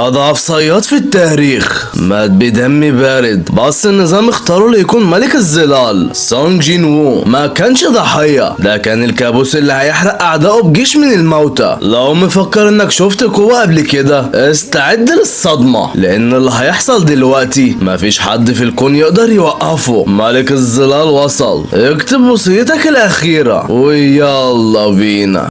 أضعف صياد في التاريخ مات بدم بارد، بس النظام اختاره ليكون ملك الظلال. سونج جين وو ما كانش ضحية، ده كان الكابوس اللي هيحرق أعدائه بجيش من الموتى. لو مفكر إنك شفت قوة قبل كده استعد للصدمة، لأن اللي هيحصل دلوقتي مفيش حد في الكون يقدر يوقفه. ملك الظلال وصل، اكتب وصيتك الأخيرة ويلا بينا.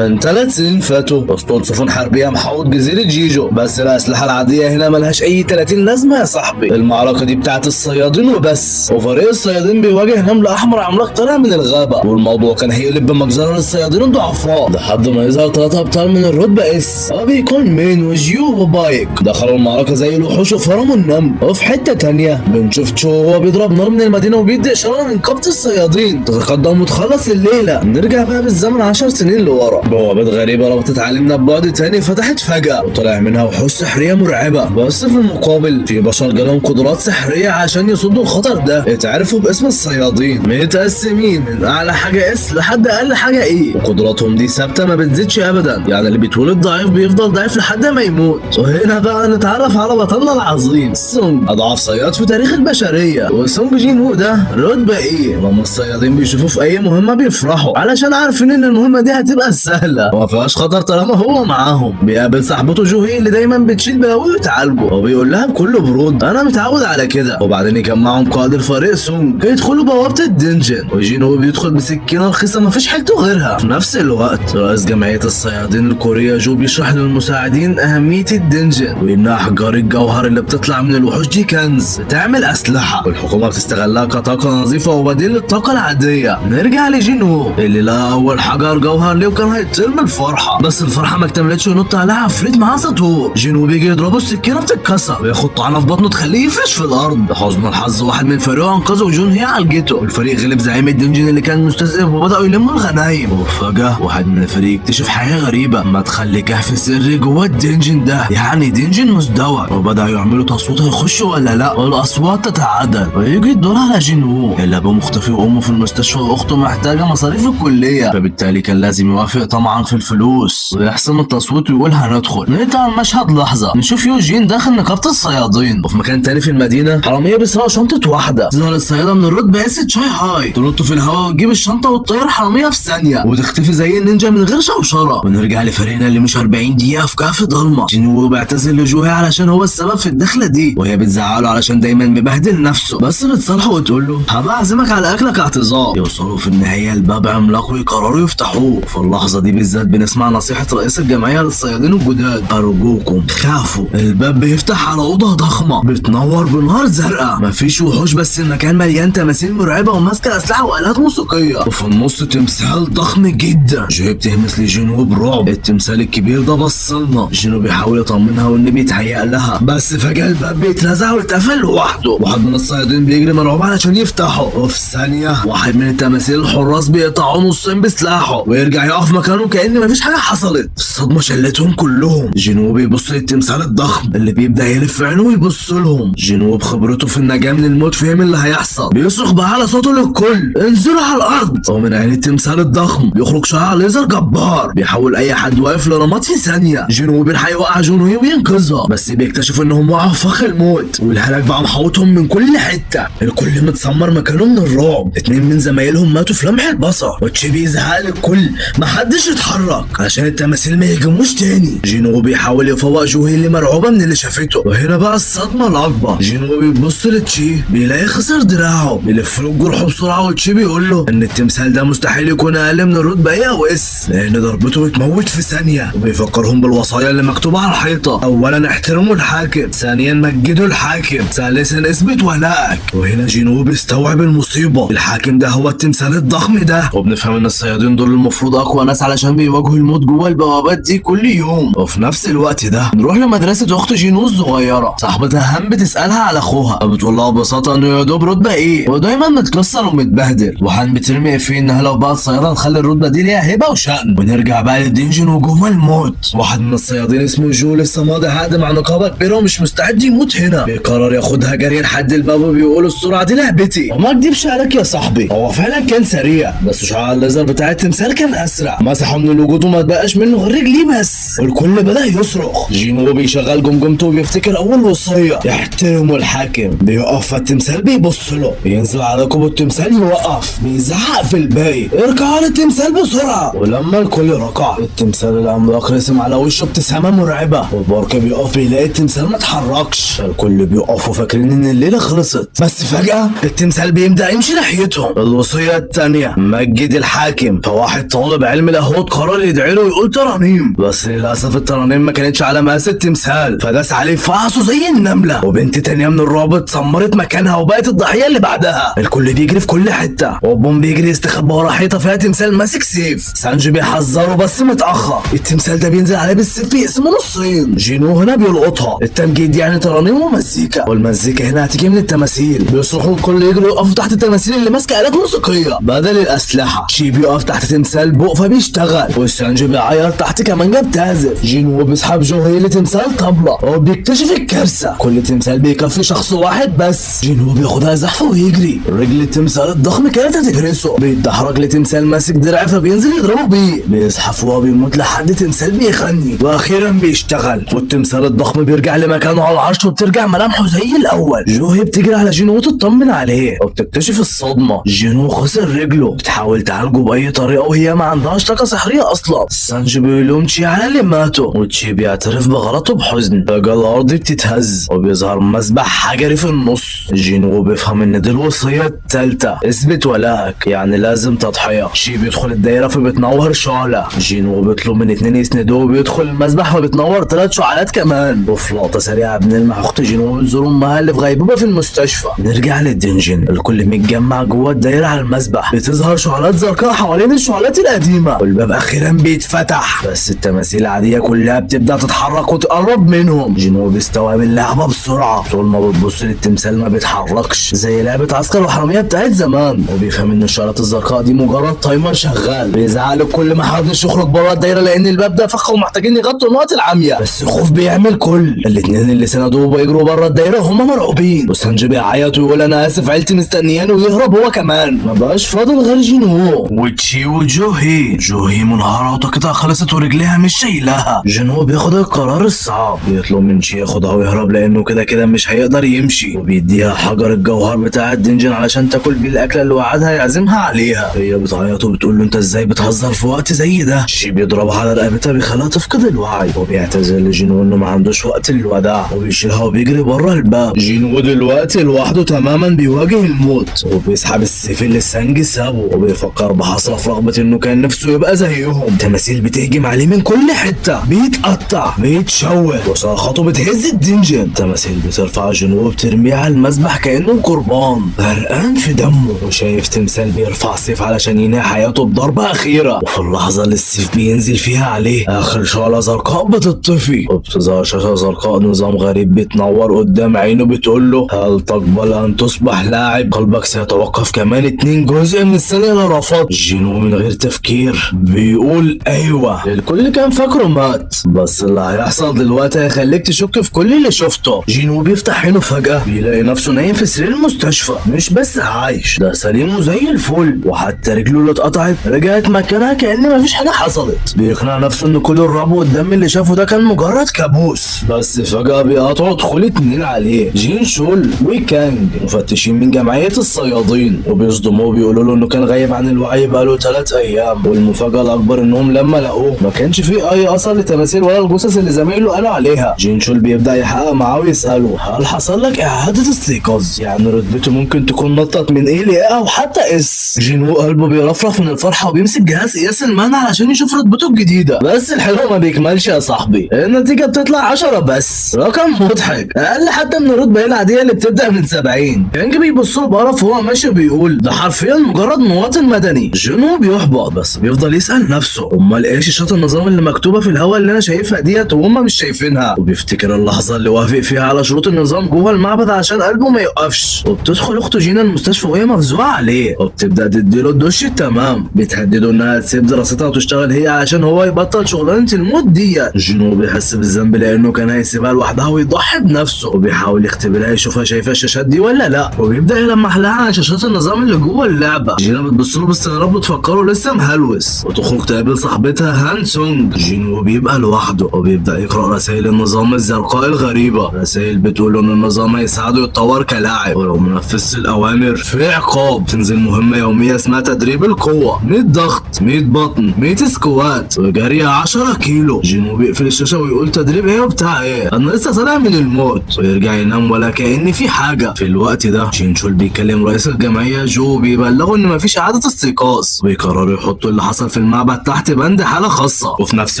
من 3 سنين فاتوا اسطول سفن حربيه محاوط جزيره جيجو، بس الاسلحه العاديه هنا ملهاش اي 30 لازمه يا صاحبي. المعركه دي بتاعت الصيادين وبس، وفريق الصيادين بيواجه نمل احمر عملاق طالع من الغابه، والموضوع كان هيقلب بمجزره للصيادين الضعفاء لحد ما يظهر 3 ابطال من الرتبه اس، بيكون مين وجيو وبايك. دخلوا المعركه زي الوحوش وفرموا النمل. وفي حته تانيه بنشوف تشو وهو بيضرب نار من المدينه وبيدي اشاره من قبط الصيادين تتقدم وتخلص الليله. نرجع بقى بالزمن 10 سنين لورا، بوابات غريبة ربطت عالمنا ببعد تاني فتحت فجأة وطلع منها وحوش سحرية مرعبة، بس في المقابل في بشر جالهم قدرات سحرية عشان يصدوا الخطر ده، اتعرفوا باسم الصيادين، متقسمين من اعلى حاجة اس لحد اقل حاجة ايه، وقدراتهم دي ثابتة ما بتزيدش ابدا، يعني اللي بيتولد ضعيف بيفضل ضعيف لحد ما يموت. وهنا بقى نتعرف على بطلنا العظيم سونج، اضعف صياد في تاريخ البشرية. وسونج جين وو ده رتبة ايه، لما الصيادين بيشوفوه في اي مهمة بيفرحوا علشان عارفين ان المهمة دي هتبقى سهلة وما فيهاش خطر طالما هو معاهم. بيقابل صاحبته جوهي اللي دايما بتشيل بلاوي وتعالجه، وبيقول لها بكل برود انا متعود على كده. وبعدين يجمعهم قائد الفريق سونج يدخلوا بوابه الدنجن، وجين هو بيدخل بسكينه رخيصه مفيش حيلته غيرها. في نفس الوقت رئيس جمعيه الصيادين الكوريه جو بيشرح للمساعدين اهميه الدنجن، وان احجار الجوهر اللي بتطلع من الوحوش دي كنز بتعمل اسلحه، والحكومه بتستغلها كطاقه نظيفه وبديل للطاقه العاديه. نرجع لجين هو اللي لقى اول حجر جوهر ليه وكان هيطير من الفرحه، بس الفرحه ما اكتملتش ونط عليها عفريت معاه سطور. جينو بيجي يضربه السكينه بتتكسر وياخد طعنه في بطنه تخليه يفرش في الارض. لحسن الحظ واحد من فريقه انقذه وجون هي عالجته، والفريق غلب زعيم الدنجن اللي كان مستذئب وبداوا يلموا الغنايم. وفجاه واحد من الفريق اكتشف حاجه غريبه، مدخل كهف سري جوه الدنجن ده، يعني دنجن مزدوج، وبداوا يعملوا تصويت هيخشوا ولا لا، والاصوات تتعادل. ويجي الدور على جينو اللي ابوه مختفي وامه في المستشفى واخته محتاجه مصاريف الكليه، فبالتالي كان لازم يوافق طمعا في الفلوس ويحسم التصويت ويقول هندخل. نقطع المشهد لحظه نشوف يوجين داخل نقابه الصيادين، وفي مكان تاني في المدينه حراميه بيسرقوا شنطه واحده. تظهر الصياده من الرتبه اس تشاي هاي تنط في الهواء وتجيب الشنطه وتطير حراميه في ثانيه وتختفي زي النينجا من غير شوشره. ونرجع لفريقنا اللي مش 40 دقيقه في كهف ضلمه. جينو بيعتذر لجوهي علشان هو السبب في الدخله دي، وهي بتزعله علشان دايما مبهدل نفسه، بس بتصالحه وتقول له هبقى اعزمك على اكلك اعتذار. يوصلوا في النهايه الباب عملاق ويقرروا يفتحوه. في اللحظه دي بالذات بنسمع نصيحه رئيس الجمعيه للصيادين الجداد، ارجوكم خافوا. الباب بيفتح على اوضه ضخمه بتنور بنار زرقاء، مفيش وحوش بس المكان مليان تماثيل مرعبه وماسكه اسلحه والات موسيقيه، وفي النص تمثال ضخم جدا. جوي بتهمس لجينو برعب، التمثال الكبير ده بصلنا. جينو بيحاول يطمنها وان بيتهيأ لها، بس فجاه الباب بيترزع ويتقفل لوحده. واحد من الصيادين بيجري مرعوب علشان يفتحه، وفي ثانيه واحد من التماثيل الحراس بيقطعوا نصين بسلاحه ويرجع يقف مكانه كأن مفيش حاجه حصلت. الصدمه شلتهم كلهم. جينو بيبص للتمثال الضخم اللي بيبدا يلف عينه ويبص لهم. جينو بخبرته في النجاه من الموت فهم اللي هيحصل، بيصرخ بأعلى صوته للكل انزلوا على الارض. ومن عين التمثال الضخم بيخرج شعاع ليزر جبار بيحول اي حد واقف لرماد في ثانيه. جينو بيلحق يوقع جونوي وينقذها، بس بيكتشف انهم وقعوا في فخ الموت والهلاك بقى محوطهم من كل حته. الكل متسمر مكانه من الرعب. 2 من زمايلهم ماتوا في لمح البصر، وتشيبي يزعق للكل محدش يتحرك عشان التماثيل ما يهجموش تاني. جينو بيحاول يفوق جوهي اللي مرعوبه من اللي شافته، وهنا بقى الصدمه الاكبر. جينو بيبص لتشي بيلاقي خسر دراعه، بيلف له جرحه بسرعه وتشي بيقول له ان التمثال ده مستحيل يكون اقل من الرتبه ايه او اس، لان ضربته بتموت في ثانيه. وبيفكرهم بالوصايا اللي مكتوبه على الحيطه، اولا احترموا الحاكم، ثانيا مجدوا الحاكم، ثالثا اثبت ولائك. وهنا جينو بيستوعب المصيبه، الحاكم ده هو التمثال الضخم ده. وبنفهم ان الصيادين دول المفروض اقوى ناس علشان بيواجهوا الموت جوه البوابات دي كل يوم. وفي نفس الوقت ده نروح لمدرسه اخت جينو الصغيره. صاحبتها هم بتسالها على اخوها، فبتقول لها ببساطه انه يا دوب رتبه ايه ودايما متكسر ومتبهدل، وحن بترمي فيه انها لو بقت صياده تخلي الرتبه دي ليها هبه وشأن. ونرجع بقى للدنجن وجوه الموت. واحد من الصيادين اسمه جو لسه ماضي عقد مع نقابه كبيره ومش مستعد يموت هنا، بيقرر ياخدها جري لحد الباب وبيقول السرعه دي لعبتي. وما اكدبش عليك يا صاحبي، هو فعلا كان سريع، بس شعاع الليزر بتاع التمثال كان اسرع. ما مسحه من الوجود وما تبقاش منه غير رجليه بس. الكل بدأ يصرخ. جينو بيشغل جمجمته وبيفتكر اول وصية يحترموا الحاكم. بيقف فالتمثال بيبص له، ينزل على ركبه التمثال يوقف، بيزعق في الباقي اركع على التمثال بسرعة. ولما الكل ركع التمثال العملاق رسم على وشه ابتسامة مرعبة، والبركة بيقف بيلاقي التمثال ما اتحركش. الكل بيقفوا فاكرين ان الليلة خلصت، بس فجأة التمثال بيبدأ يمشي ناحيتهم. الوصية التانية مجد الحاكم. فواحد طالب علم لاهوت قرر يدعي له ويقول ترانيم، بس للأسف الترانيم ما كانتش على مقاس التمثال، فداس عليه فعصه زي النملة. وبنت تانية من الرابط اتسمرت مكانها وبقت الضحية اللي بعدها. الكل بيجري في كل حتة، وبوم بيجري يستخبى ورا حيطة فيها تمثال ماسك سيف. سانجي بيحذره بس متأخر. التمثال ده بينزل عليه بالسيف بيقسمه نصين. جينو هنا بيلقطها. التمجيد يعني ترانيم ومزيكا، والمزيكا هنا هتيجي من التماثيل. بيصرخوا الكل يجروا يقفوا تحت التماثيل اللي ماسكة آلات موسيقية بدل الأسلحة. شي بيقف تحت تمثال بوقفة بيشتغل، وسانجي بيعيط تحت كمانجة بتعزف. جينو بيسحب جوهي لتمثال طبلة وبيكتشف الكارثة. كل تمثال بيكفي شخص واحد بس. جينو بياخدها زحفة ويجري. رجل التمثال الضخم كانت هتجرسه. بيتدحرج لتمثال ماسك درع فبينزل يضربه بيه. بيزحف وهو بيموت لحد تمثال بيغني، واخيرا بيشتغل. والتمثال الضخم بيرجع لمكانه على العرش وبترجع ملامحه زي الاول. جوهي بتجري على جينو وتطمن عليه، وبتكتشف الصدمة. جينو خسر رجله، بتحاول تعالجه باي طريقة وهي ما عندهاش طاقة سحرية اصلا. سانجي بيلوم تشي على اللي ماتوا، وتشي بيعترف بغلطه بحزن. فجأة الارض بتتهز وبيظهر مسبح حجري في النص. جينو بيفهم ان دي الوصية التالتة، اثبت ولاك يعني لازم تضحية. شي بيدخل الدايرة فبتنور شعلة. جينو بيطلب من اتنين يسندوه وبيدخل المسبح فبتنور 3 شعلات كمان. وفي لقطة سريعة بنلمح اخت جينو بتزور امها اللي في غيبوبة في المستشفى. نرجع للدنجن، الكل متجمع جوه الدايرة على المسبح. بتظهر شعلات زرقاء حوالين الشعلات القديمة، والباب اخيرا بيتفتح. بس التماثيل العادية كلها بتبدأ تتحرك وتقرب منهم. جينو بيستوعب اللعبة بسرعة. طول ما بتبص للتمثال ما بيتحركش زي لعبة عسكر وحرامية بتاعت زمان، وبيفهم ان الشعلات الزرقاء دي مجرد تايمر شغال. بيزعل كل ما حدش يخرج بره الدايرة لان الباب ده فخ ومحتاجين يغطوا النقط العامية. بس الخوف بيعمل كل. الاتنين اللي سندوه بيجروا بره الدايرة هما مرعوبين، وسانجي بيعيط ويقول انا اسف عيلتي مستنيانه ويهرب هو كمان. ما بقاش فاضل غير جينو وتشي وجوهي. جوهي منهارة وطاقتها خلصت ورجليها مش شايلاها. جينو بياخد القرار الصعب، بيطلب من تشي ياخدها ويهرب لانه كده كده مش هيقدر يمشي، وبيديها حجر الجوهر بتاع الدنجن علشان تاكل بيه الاكله اللي وعدها يعزمها عليها. هي بتعيط وبتقول له انت ازاي بتهزر في وقت زي ده. شي بيضربها على رقبتها بيخليها تفقد الوعي، وبيعتذر لجينو انه ما عندوش وقت للوداع، وبيشيلها وبيجري بره الباب. جينو دلوقتي لوحده تماما بيواجه الموت، وبيسحب السيف اللي سانجي سابه، وبيفكر بحسرة في رغبة انه كان نفسه يبقى زيهم. تماثيل بتهجم عليه من كل حته، بيتقطع بيتشوه وصرخاته بتهز الدنجن. تماثيل بترفع جينو وبترميه على المسبح كانه قربان غرقان في دمه، وشايف تمثال بيرفع سيف علشان ينهي حياته بضربة أخيرة. وفي اللحظة اللي السيف بينزل فيها عليه آخر شعلة زرقاء بتطفي، وبتظهر شاشة زرقاء نظام غريب بتنور قدام عينه بتقول له هل تقبل أن تصبح لاعب؟ قلبك سيتوقف كمان 2 جزء من الثانية لو رفضت. جينو من غير تفكير بيقول أيوة. الكل كان فاكره مات، بس اللي هيحصل دلوقتي هيخليك تشك في كل اللي شفته. جينو بيفتح عينه فجأة بيلاقي نفسه نايم في سرير المستشفى، مش بس عايش ده سليم وزي الفل، وحتى رجله اللي اتقطعت رجعت مكانها كأن مفيش حاجة حصلت. بيقنع نفسه ان كل الرعب والدم اللي شافه ده كان مجرد كابوس. بس فجأة بيقطعوا دخول 2 عليه، جين شول وكانج مفتشين من جمعية الصيادين، وبيصدموه وبيقولوا له انه كان غايب عن الوعي بقاله 3 ايام. والمفاجأة الأكبر انهم لما لقوه ما كانش فيه اي اثر للتماثيل ولا الجثث اللي زمايله قالوا عليها. جين شول بيبدأ يحقق معاه ويسأله هل حصل لك إعادة استيقاظ؟ يعني رتبته ممكن تكون نطت من ايه لايه او حتى اس. جينو قلبه بيرفرف من الفرحة وبيمسك جهاز قياس المنع علشان يشوف رتبته الجديدة، بس الحلو ما بيكملش يا صاحبي، النتيجة بتطلع 10 بس، رقم مضحك اقل حتى من الرتبة العادية اللي بتبدأ من 70. كانج بيبص له بقرف وهو ماشي بيقول ده حرفيا مجرد مواطن مدني. جينو بيحبط بس بيفضل يسأل نفسه امال ايه شاشات النظام اللي مكتوبة في الهوا اللي انا شايفها ديت وهم مش شايفينها، وبيفتكر اللحظة اللي وافق فيها على شروط النظام جوه المعبد عشان قلبه ما يوقفش. وبتدخل اخته جينا المستشفى وهي مفزوعة عليه، وبتبدأ تديله الدش التمام، بتهدده انها تسيب دراستها وتشتغل هي عشان هو يبطل شغلانة الموت ديت. جينو بيحس بالذنب لانه كان هيسيبها لوحدها ويضحي بنفسه، وبيحاول يختبرها يشوفها شايفة الشاشات دي ولا لا، وبيبدأ يلمح لها على شاشات النظام اللي جوه اللعبة. جينا بتبص له باستغراب وتفكره لسه مهلوس، وتخرج تقابل صاحبتها هان سونج. جينو بيبقى لوحده وبيبدأ يقرأ رسائل النظام الزرقاء الغريبة. رسائل بتقول ان النظام هيساعده يتطور كلاعب، ولو منفذش الأوامر في عقاب. تنزل مهمة يومية اسمها تدريب القوة، 100 ضغط، 100 بطن، 100 سكوات، وجري 10 كيلو. جينو بيقفل الشاشة ويقول تدريب ايه وبتاع ايه، انا لسه طالع من الموت، ويرجع ينام ولا كأن في حاجة. في الوقت ده شينشول بيكلم رئيس الجمعية جو، بيبلغه ان مفيش اعادة استيقاظ، ويقرروا يحطوا اللي حصل في المعبد تحت بند حالة خاصة. وفي نفس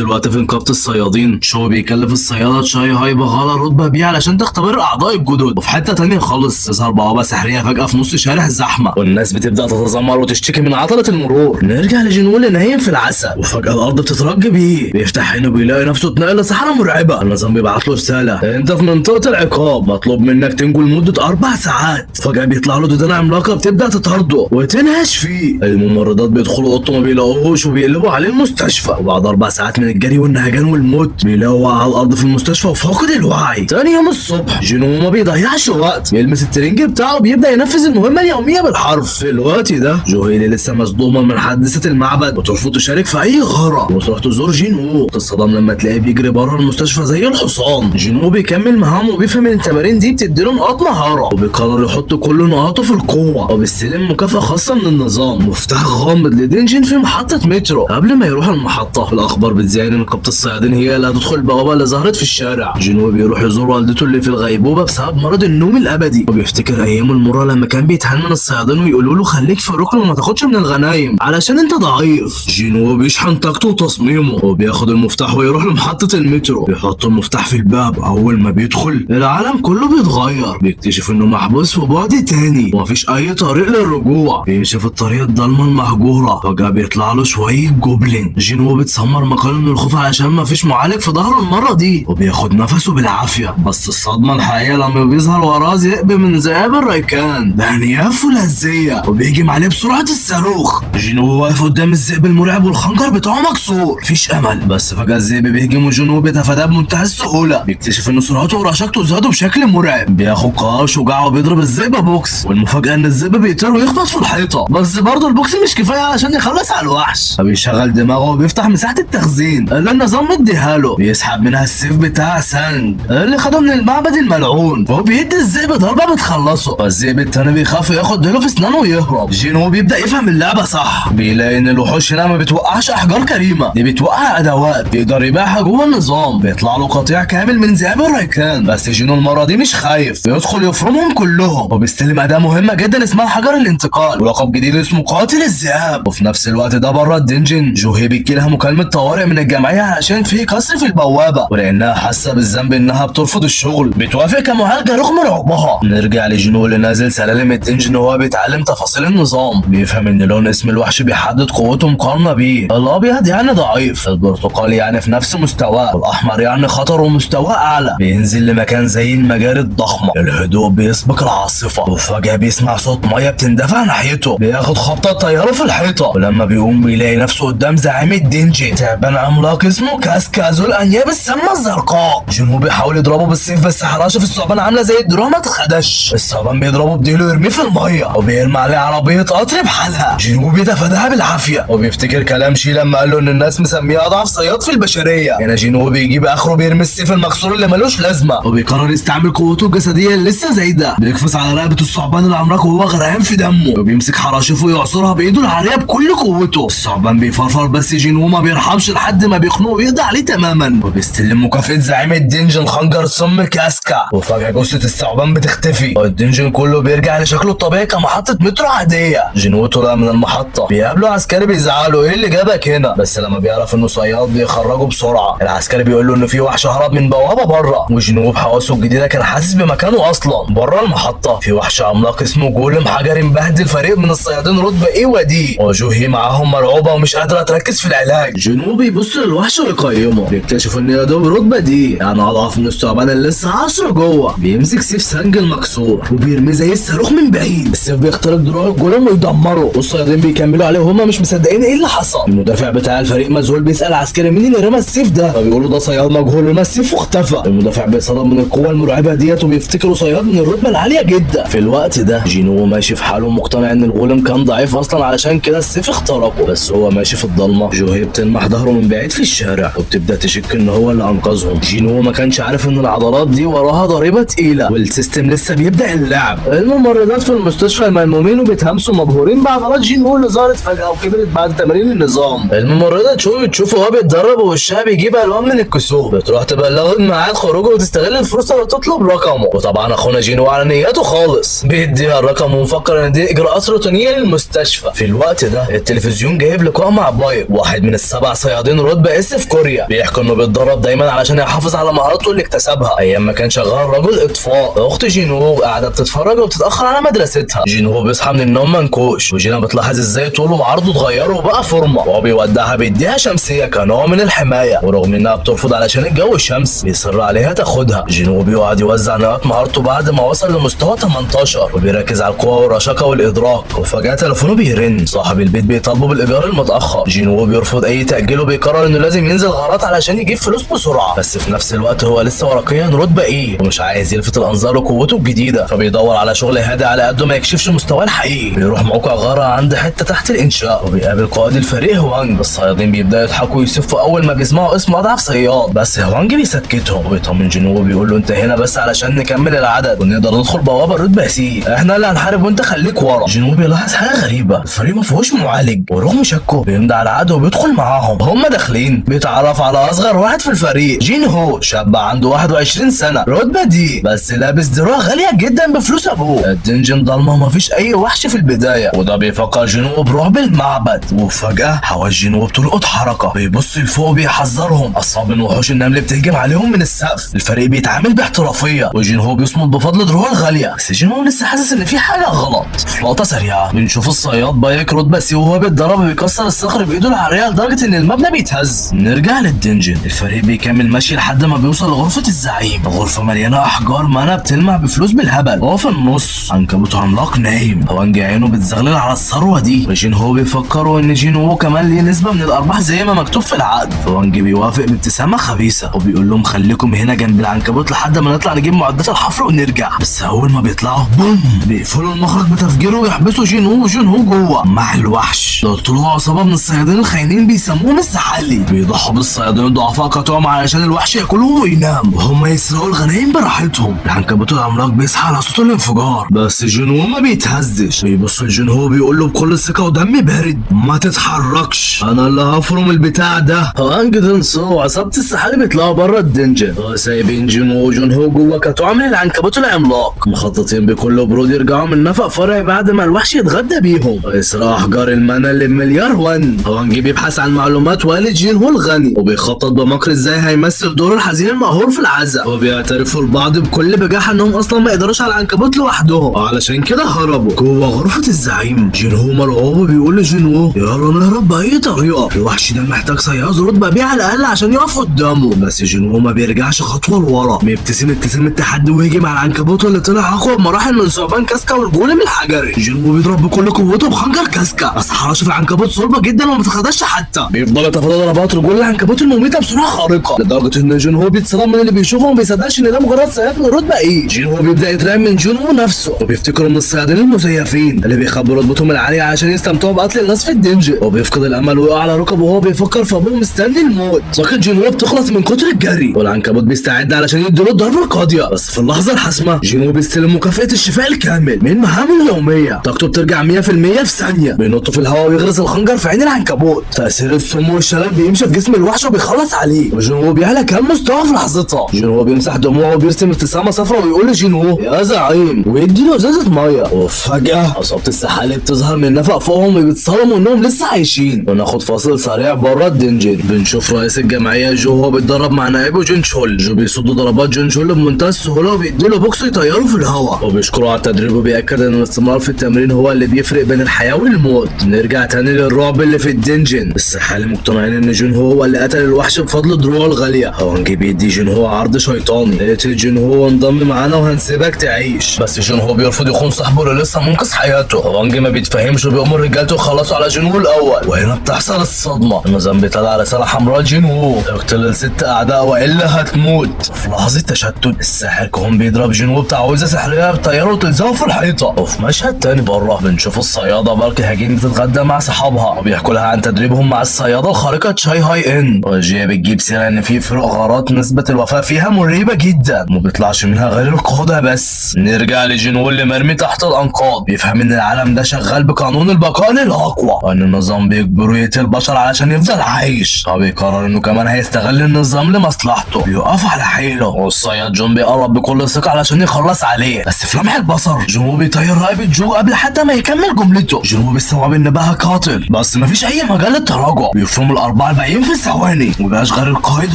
الوقت في نقابة الصيادين شو بيكلف الصيادة شاي هاي بغالة رتبة بيه علشان تختبر اعضاء الجدد. وفي حتة تانية خالص تظهر بوابة سحرية فجأة في نص شارع زحمة، والناس بتبدأ تتذمر وتشتكي من عطلة المرور. نرجع لجنو اللي نايم في العسل، وفجأة الارض بتترج بيه، بيفتح عينه بيلاقي نفسه اتنقل لصحراء مرعبة. النظام بيبعت له رسالة، انت في منطقة العقاب، مطلوب منك تنجو لمدة 4 ساعات. فجأة بيطلع له دودانة عملاقة بتبدأ تطارده وتنهش فيه. الممرضات بيدخلوا اوضته ما بيلاقوهوش وبيقلبوا عليه المستشفى، وبعد 4 ساعات من الجري والنهجان والموت بيلاقوه على الارض في المستشفى وفاقد الوعي. تاني يوم الصبح جينو ما بيضيعش وقت، يلمس الترنج بتاعه وبيبدأ ينفذ المهمة اليومية بالحرف. في الوقت ده جوهيلي لسه مصدومة من حادثة المعبد وترفض تشارك في اي غرض، وتروح تزور جينو. تتصدم لما تلاقيه بيجري بره المستشفى زي الحصان. جينو بيكمل مهامه وبيفهم ان التمارين دي بتديله نقاط مهارة، وبيقرر يحط كل نقاطه في القوة، وبيستلم مكافأة خاصة من النظام، مفتاح غامض لدينجن في محطة مترو. قبل ما يروح المحطة الأخبار بتذيع ان نقابة الصيادين هي اللي هتدخل البوابة اللي ظهرت في الشارع. جينو بيروح يزور والدته اللي في الغيبوبة بسبب مرض النوم الأبدي، وبيفتكر أيامه المرة لما كان بيتهان من الصيادين ويقولوا له خليك في الركن وما تاخدش من الغنايم علشان انت ضعيف. جينو بيشحن طاقته وتصميمه وبياخد المفتاح ويروح لمحطة المترو، بيحط المفتاح في الباب. أول ما بيدخل العالم كله بيتغير، بيكتشف انه محبوس في بعد تاني ومفيش أي طريق للرجوع. بيمشي في الطريق الضلمة المهجورة، فجأة بيطلع له شوية جوبلين. جينو بيتسمر مكانه من الخوف علشان مفيش معالج في ظهره المرة دي، وبياخد نفسه بالعافية. بس الصدمة الحقيقية لما بيظهر وراه ذئب من ذئاب الريكان بأنياف فولاذية وبيهجم عليه بسرعة الصاروخ. جينو واقف قدام الذئب المرعب والخنجر بتاعه مكسور، مفيش أمل. بس فجأة الذئب بيهجم وجينو بيتفاداه بمنتهى السهولة. بيكتشف ان سرعته ورشاقته زادوا بشكل مرعب، بياخد قرار شجاع وبيضرب الذئب بوكس، والمفاجأة ان الذئب بيطير ويخبط في الحيطة. بس برضه البوكس مش كفاية علشان يخلص على الوحش، فبيشغل دماغه وبيفتح مساحة التخزين اللي النظام مديها له. بيسحب منها السيف بتاع سانج اللي خده من المعبد الملعون، وبيدي الذئب ضربة بتخلصه. فالذئب التاني بيخاف ياخد ديله في اسنانه ويهرب. جينو بيبدأ يفهم اللعبة صح، بيلاقي ان الوحوش هنا ما بتوقعش احجار كريمة، دي بتوقع ادوات بيقدر يبيعها جوه النظام. بيطلع له قطيع كامل من ذئاب الريكان، بس جينو المرة دي مش خايف، بيدخل يفرمهم كلهم، وبيستلم أداة مهمة جدا اسمها حجر الانتقال ولقب جديد اسمه قاتل الذئاب. وفي نفس الوقت ده بره الدنجن جوهي بيجي لها مكالمة طوارئ من الجمعية علشان في كسر في البوابة، ولأنها حاسة بالذنب إنها بترفض الشغل بتوافق كمعالجة رغم رعبها. نرجع لجينو اللي نازل سلالم الدنجن وهو بيتعلم تفاصيل النظام. بيفهم إن لون اسم الوحش بيحدد قوته مقارنة بيه. الأبيض يعني ضعيف، البرتقالي يعني في نفس مستواه، والأحمر يعني خطر ومستواه أعلى. بينزل لمكان زي المجاري الضخمة، الهدوء بيسبق العاصفة، وفجأة بيسمع صوت مية بتندفع ناحيته. بياخد خبطة طيارة في الحيطة، ولما بيقوم بيلاقي نفسه قدام زعيم الدنجن تعبان عملاق اسمه كاسكا ذو الأنياب السامة الزرقاء. جينو بيحاول يضربه بالسيف بس حراشة في الثعبان عاملة زي الدروع ما تخدش. الثعبان بيضربه بديله ويرميه في المية، وبيرمي عليه عربية قطر بحالها. جينو بيتفاداها بالعافية، وبيفتكر كلام شي لما قال له ان الناس مسميه اضعف صياد في البشرية. هنا جينو بيجيب اخره بيرمي السيف المكسور اللي ملوش لازمة، وبيقرر يستعمل قوته الجسدية اللي لسه زايدة. بيقفز على رقبة الثعبان العملاق وهو غرقان في دمه، وبيمسك حراشفه ويعصرها بايده العارية بكل قوته. الثعبان بيفرفر بس جينو ما بيرحمش لحد ما بيخنقه ويقضي عليه تماما، وبيستلم مكافأة زعيم الدنجن خنجر سم كاسكا. وفجأة جثة الثعبان بتختفي، والدنجن كله بيرجع لشكله الطبيعي كمحطة مترو عادية. جينو طلع من المحطة، بيقابله عسكري بيزعله ايه اللي جابك هنا، بس لما بيعرف انه صياد بيخرجه بسرعة. العسكري بيقول له انه في وحش هرب من بوابة بره، وجينو بحواسه الجديدة كان حاسس بمكانه اصلا. بره المحطة في وحش عملاق اسمه جولم حجري مبهدل فريق من الصيادين رتبة ايه ودي، وجوهي معاهم مرعوبة ومش قادرة تركز في العلاج. جينو بيبص للوحش ويقيمه، بيكتشف ان يا دوب رتبة دي يعني اضعف من الثعبان اللي لسه عصره جوه. بيمسك سيف سانج المكسور وبيرميه زي الصاروخ من بعيد، السيف بيخترق دروع الجولم ويدمره، والصيادين بيكملوا عليه وهم مش مصدقين ايه اللي حصل. المدافع بتاع الفريق مذهول بيسأل عسكري مين اللي رمى السيف ده، فبيقولوا ده صياد مجهول رمى السيف واختفى. المدافع بيتصدم من القوة المرعبة ديت وبيفتكروا صياد من الرتبة العالية جدا. في الوقت ده جينو ماشي في حاله مقتنع ان الغولم كان ضعيف اصلا علشان كده السيف اخترقه، بس هو ماشي في الضلمه جوهي بتلمح ظهره من بعيد في الشارع وبتبدا تشك ان هو اللي انقذهم. جينو ما كانش عارف ان العضلات دي وراها ضريبه تقيله والسيستم لسه بيبدا اللعب. الممرضات في المستشفى ملمومين وبيتهمسوا مبهورين بعضلات جينو اللي ظهرت فجاه وكبرت بعد تمارين النظام. الممرضه تشوي تشوفه وهو بيتدرب ووشها بيجيب الوان من الكسوف، بتروح تبلغه ميعاد خروجه وتستغل الفرصه وتطلب رقمه. وطبعا اخونا جينو على نيته خالص بيديها الرقم ومفكر ان دي اجراءات روتينيه للمستشفى. في الوقت ده التلفزيون جايب لقاء مع بايب، واحد من السبع صيادين رتبه اس في كوريا، بيحكي انه بيتدرب دايما علشان يحافظ على مهاراته اللي اكتسبها ايام ما كان شغال رجل اطفاء. اخت جينو قاعده بتتفرج وبتتاخر على مدرستها. جينو بيصحى من النوم منكوش، وجينا بتلاحظ ازاي طوله وعرضه اتغيروا وبقى فورمه، وهو بيودعها بيديها شمسيه كنوع من الحمايه، ورغم انها بترفض علشان الجو الشمس بيصر عليها تاخدها. جينو بيقعد يوزع نقاط مهارته بعد ما وصل لمستوى 18 وبيركز على القوه والرشاقه والادراك. وفجاه تليفونه بيرن، صاحب البيت بيطالبه بالايجار المتاخر. جينو بيرفض اي تاجيل وبيقرر انه لازم ينزل غارات علشان يجيب فلوس بسرعه، بس في نفس الوقت هو لسه ورقيا رتبه ايه ومش عايز يلفت الانظار لقوته الجديده، فبيدور على شغل هادي على قده ما يكشفش مستواه الحقيقي. بيروح موقع غاره عند حته تحت الانشاء وبيقابل قائد الفريق هوانج. الصيادين بيبداوا يضحكوا ويسفوا اول ما بيسمعوا اسم اضعف صياد، بس هوانج بيسكتهم وبيطمن جينو وبيقول له انت هنا بس علشان نكمل العدد ونقدر ندخل بوابه الرتبه سي، احنا اللي هنحارب وانت خليك ورا. جينو بيلاحظ حاجه غريبه، الفريق ما فيهوش معالج، ورغم شكه بيمضي على عقد وبيدخل معاهم. هم داخلين بيتعرف على اصغر واحد في الفريق، جين هو، شاب عنده 21 سنه رتبه دي، بس لابس دروع غاليه جدا بفلوس ابوه. الدنجن ضلمه ومفيش اي وحش في البدايه، وده بيفكر جينو برعب المعبد. وفجاه حواس جينو بتلقط حركه، بيبص لفوق وبيحذرهم. اصحاب وحوش النمل بتهجم عليهم من السقف. الفريق بيتعامل باحترافيه وجينو بيصمد بفضل دروعه الغاليه، بس جينو لسه حاسس ان في حاجه غلط. في لقطه سريعه بنشوف الصياد بايك رتبه سي وهو بيتدرب وبيكسر الصخر بايده العاريه لدرجه ان المبنى بيتهز. نرجع للدنجن، الفريق بيكمل ماشي لحد ما بيوصل لغرفه الزعيم. غرفه مليانه احجار منى بتلمع بفلوس بالهبل، وهو في النص عنكبوت عملاق نايم. هوانج عينه بتزغلل على الثروه دي، وجين هو بيفكروا ان جين هو كمان ليه نسبه من الارباح زي ما مكتوب في العقد. هوانج بيوافق بابتسامه خبيثه وبيقول لهم خليكم هنا جنب العنكبوت لحد ما نطلع نجيب معدات الحفر ونرجع. بس اول ما بيطلعوا بوم بيقفلوا المخرج بتفجيره ويحبسوا جين هو جوه مع الوحش. دول طلعوا عصابه من الصيادين الخاينين بيسموهم السحالي، بيضحوا بالصيادين الضعفاء كطعم علشان الوحش ياكلهم وينام وهم يسرقوا الغنايم براحتهم. العنكبوت العملاق بيصحى على صوت الانفجار، بس جنو ما بيتهزش. بيبص لجنو بيقول له بكل ثقه ودم بارد ما تتحركش، انا اللي هفرم البتاع ده. هوانج دنسو وعصابه السحالي بيطلعوا بره الدنجن وسايبين جنو وجنهو جوه كطعم من العنكبوت العملاق، مخططين بكل برود يرجعوا من نفق فرعي بعد ما الوحش يتغدى بيهم ويسرقوا احجار المنى اللي بمليار وان. هوانج بيبحث عن معلومات والد جينهو الغني وبيخطط بمكر ازاي هيمثل دور الحزين المقهور في العزاء، وبيعترفوا البعض بكل بجاحه انهم اصلا ما يقدروش على العنكبوت لوحدهم وعلشان كده هربوا. جوه غرفه الزعيم جينهو مرعوب وبيقول لجينهو يلا نهرب باي طريقه، الوحش ده محتاج صياد رتبه بيه على الاقل عشان يقف قدامه. بس جينهو ما بيرجعش خطوه لورا، بيبتسم ابتسام التحدي ويهجم على العنكبوت اللي طلع اقوى بمراحل من ثعبان كاسكا والجولم الحجري. جينهو بيضرب بكل قوته بخنجر كاسكا، بس حرشه العنكبوت صلبه جدا وما بتخدش حتى، بيفضل يتفادى ضربات رجول العنكبوت المميته بسرعه خارقه لدرجه ان جينهو بيتصدم من اللي بيشوفه وما بيصدقش ان ده مجرد صياد من رتبه ايه. جينهو بيبدا يترعب من جينهو نفسه وبيفتكروا من الصيادين المزيفين اللي بيخبوا رتبتهم العاليه عشان يستمتعوا بقتل الناس في الدنجن، وبيفقد الامل ويقع على ركبه وهو بيفكر في ابوه مستني الموت. طاقه جينهو بتخلص من كتر الجري والعنكبوت بيستعد علشان يديله الضربه القاضيه، بس في اللحظه الحاسمه جينهو بيستلم مكافاه الشفاء الكامل من مهامه اليوميه. طاقته بترجع 100% في ثانيه، بينط في الهواء ويغرز الخنجر في عين العنكبوت. تاثير السم والشلل بيمشي في جسم الوحش وبيخلص عليه، وجينهو بيعلى كام مستوى في لحظتها. جينهو بيمسح دموعه وبيرسم ابتسامه صفراء ويقول لجينهو يا زعيم ويدي له ازازه ميه. وفجاه عصابه السحالي بتظهر من نفق فوقهم وبيتصدموا انهم لسه عايشين. وناخد فاصل سريع بره الدنجن، بنشوف رئيس الجمعيه جو وهو بيتدرب مع نائبه جون شول. جو بيصد ضربات جون شول بمنتهى السهوله وبيديله بوكس يطيره في الهواء، وبيشكره على التدريب وبيأكد ان الاستمرار في التمرين هو اللي بيفرق بين الحياه والموت. نرجع تاني للرعب اللي في الدنجن، السحالي مقتنعين ان جون هو اللي قتل الوحش بفضل دروعه الغاليه. هوانج بيدي جون هو عرض شيطاني، اقتل جون هو وانضم معانا وهنسيبك تعيش، بس جون هو بيرفض يخون صاحبه اللي لسه منقذ حياته. هوانج ما بيتفهمش وبيأمر رجالته يخلصوا على جون هو الاول، وهنا بتحصل الصدمه. النظام بيطلع رساله حمراء جون هو اقتل ال6 اعداء والا هتموت. في لحظه تشتت الساحر كون بيضرب جون هو بتعويذه سحريه بطياره وتلزقه في الحيطه. وفي مشهد تاني بره بنشوف الصياده بارك هاجين بتتغدى مع صحابها بيكلمها وبيحكوا لها عن تدريبهم مع الصيادة الخارقة شاي هاي ان. وجيه بتجيب سيرة ان في فرق غارات نسبة الوفاة فيها مريبة جدا وما بيطلعش منها غير القادة بس. نرجع لجنو اللي مرمي تحت الانقاض، بيفهم ان العالم ده شغال بقانون البقاء للاقوى وان النظام بيجبره يقتل البشر علشان يفضل عايش، فبيقرر انه كمان هيستغل النظام لمصلحته. بيقف على حيله والصياد جون بيقرب بكل ثقة علشان يخلص عليه، بس في لمح البصر جنو بيطير رقبة جو قبل حتى ما يكمل جملته. جنو بيستوعب ان بقى قاتل بس مفيش اي مجال للتراجع، بيفرم الاربعه الباقيين في ثواني ومبقاش غير القائد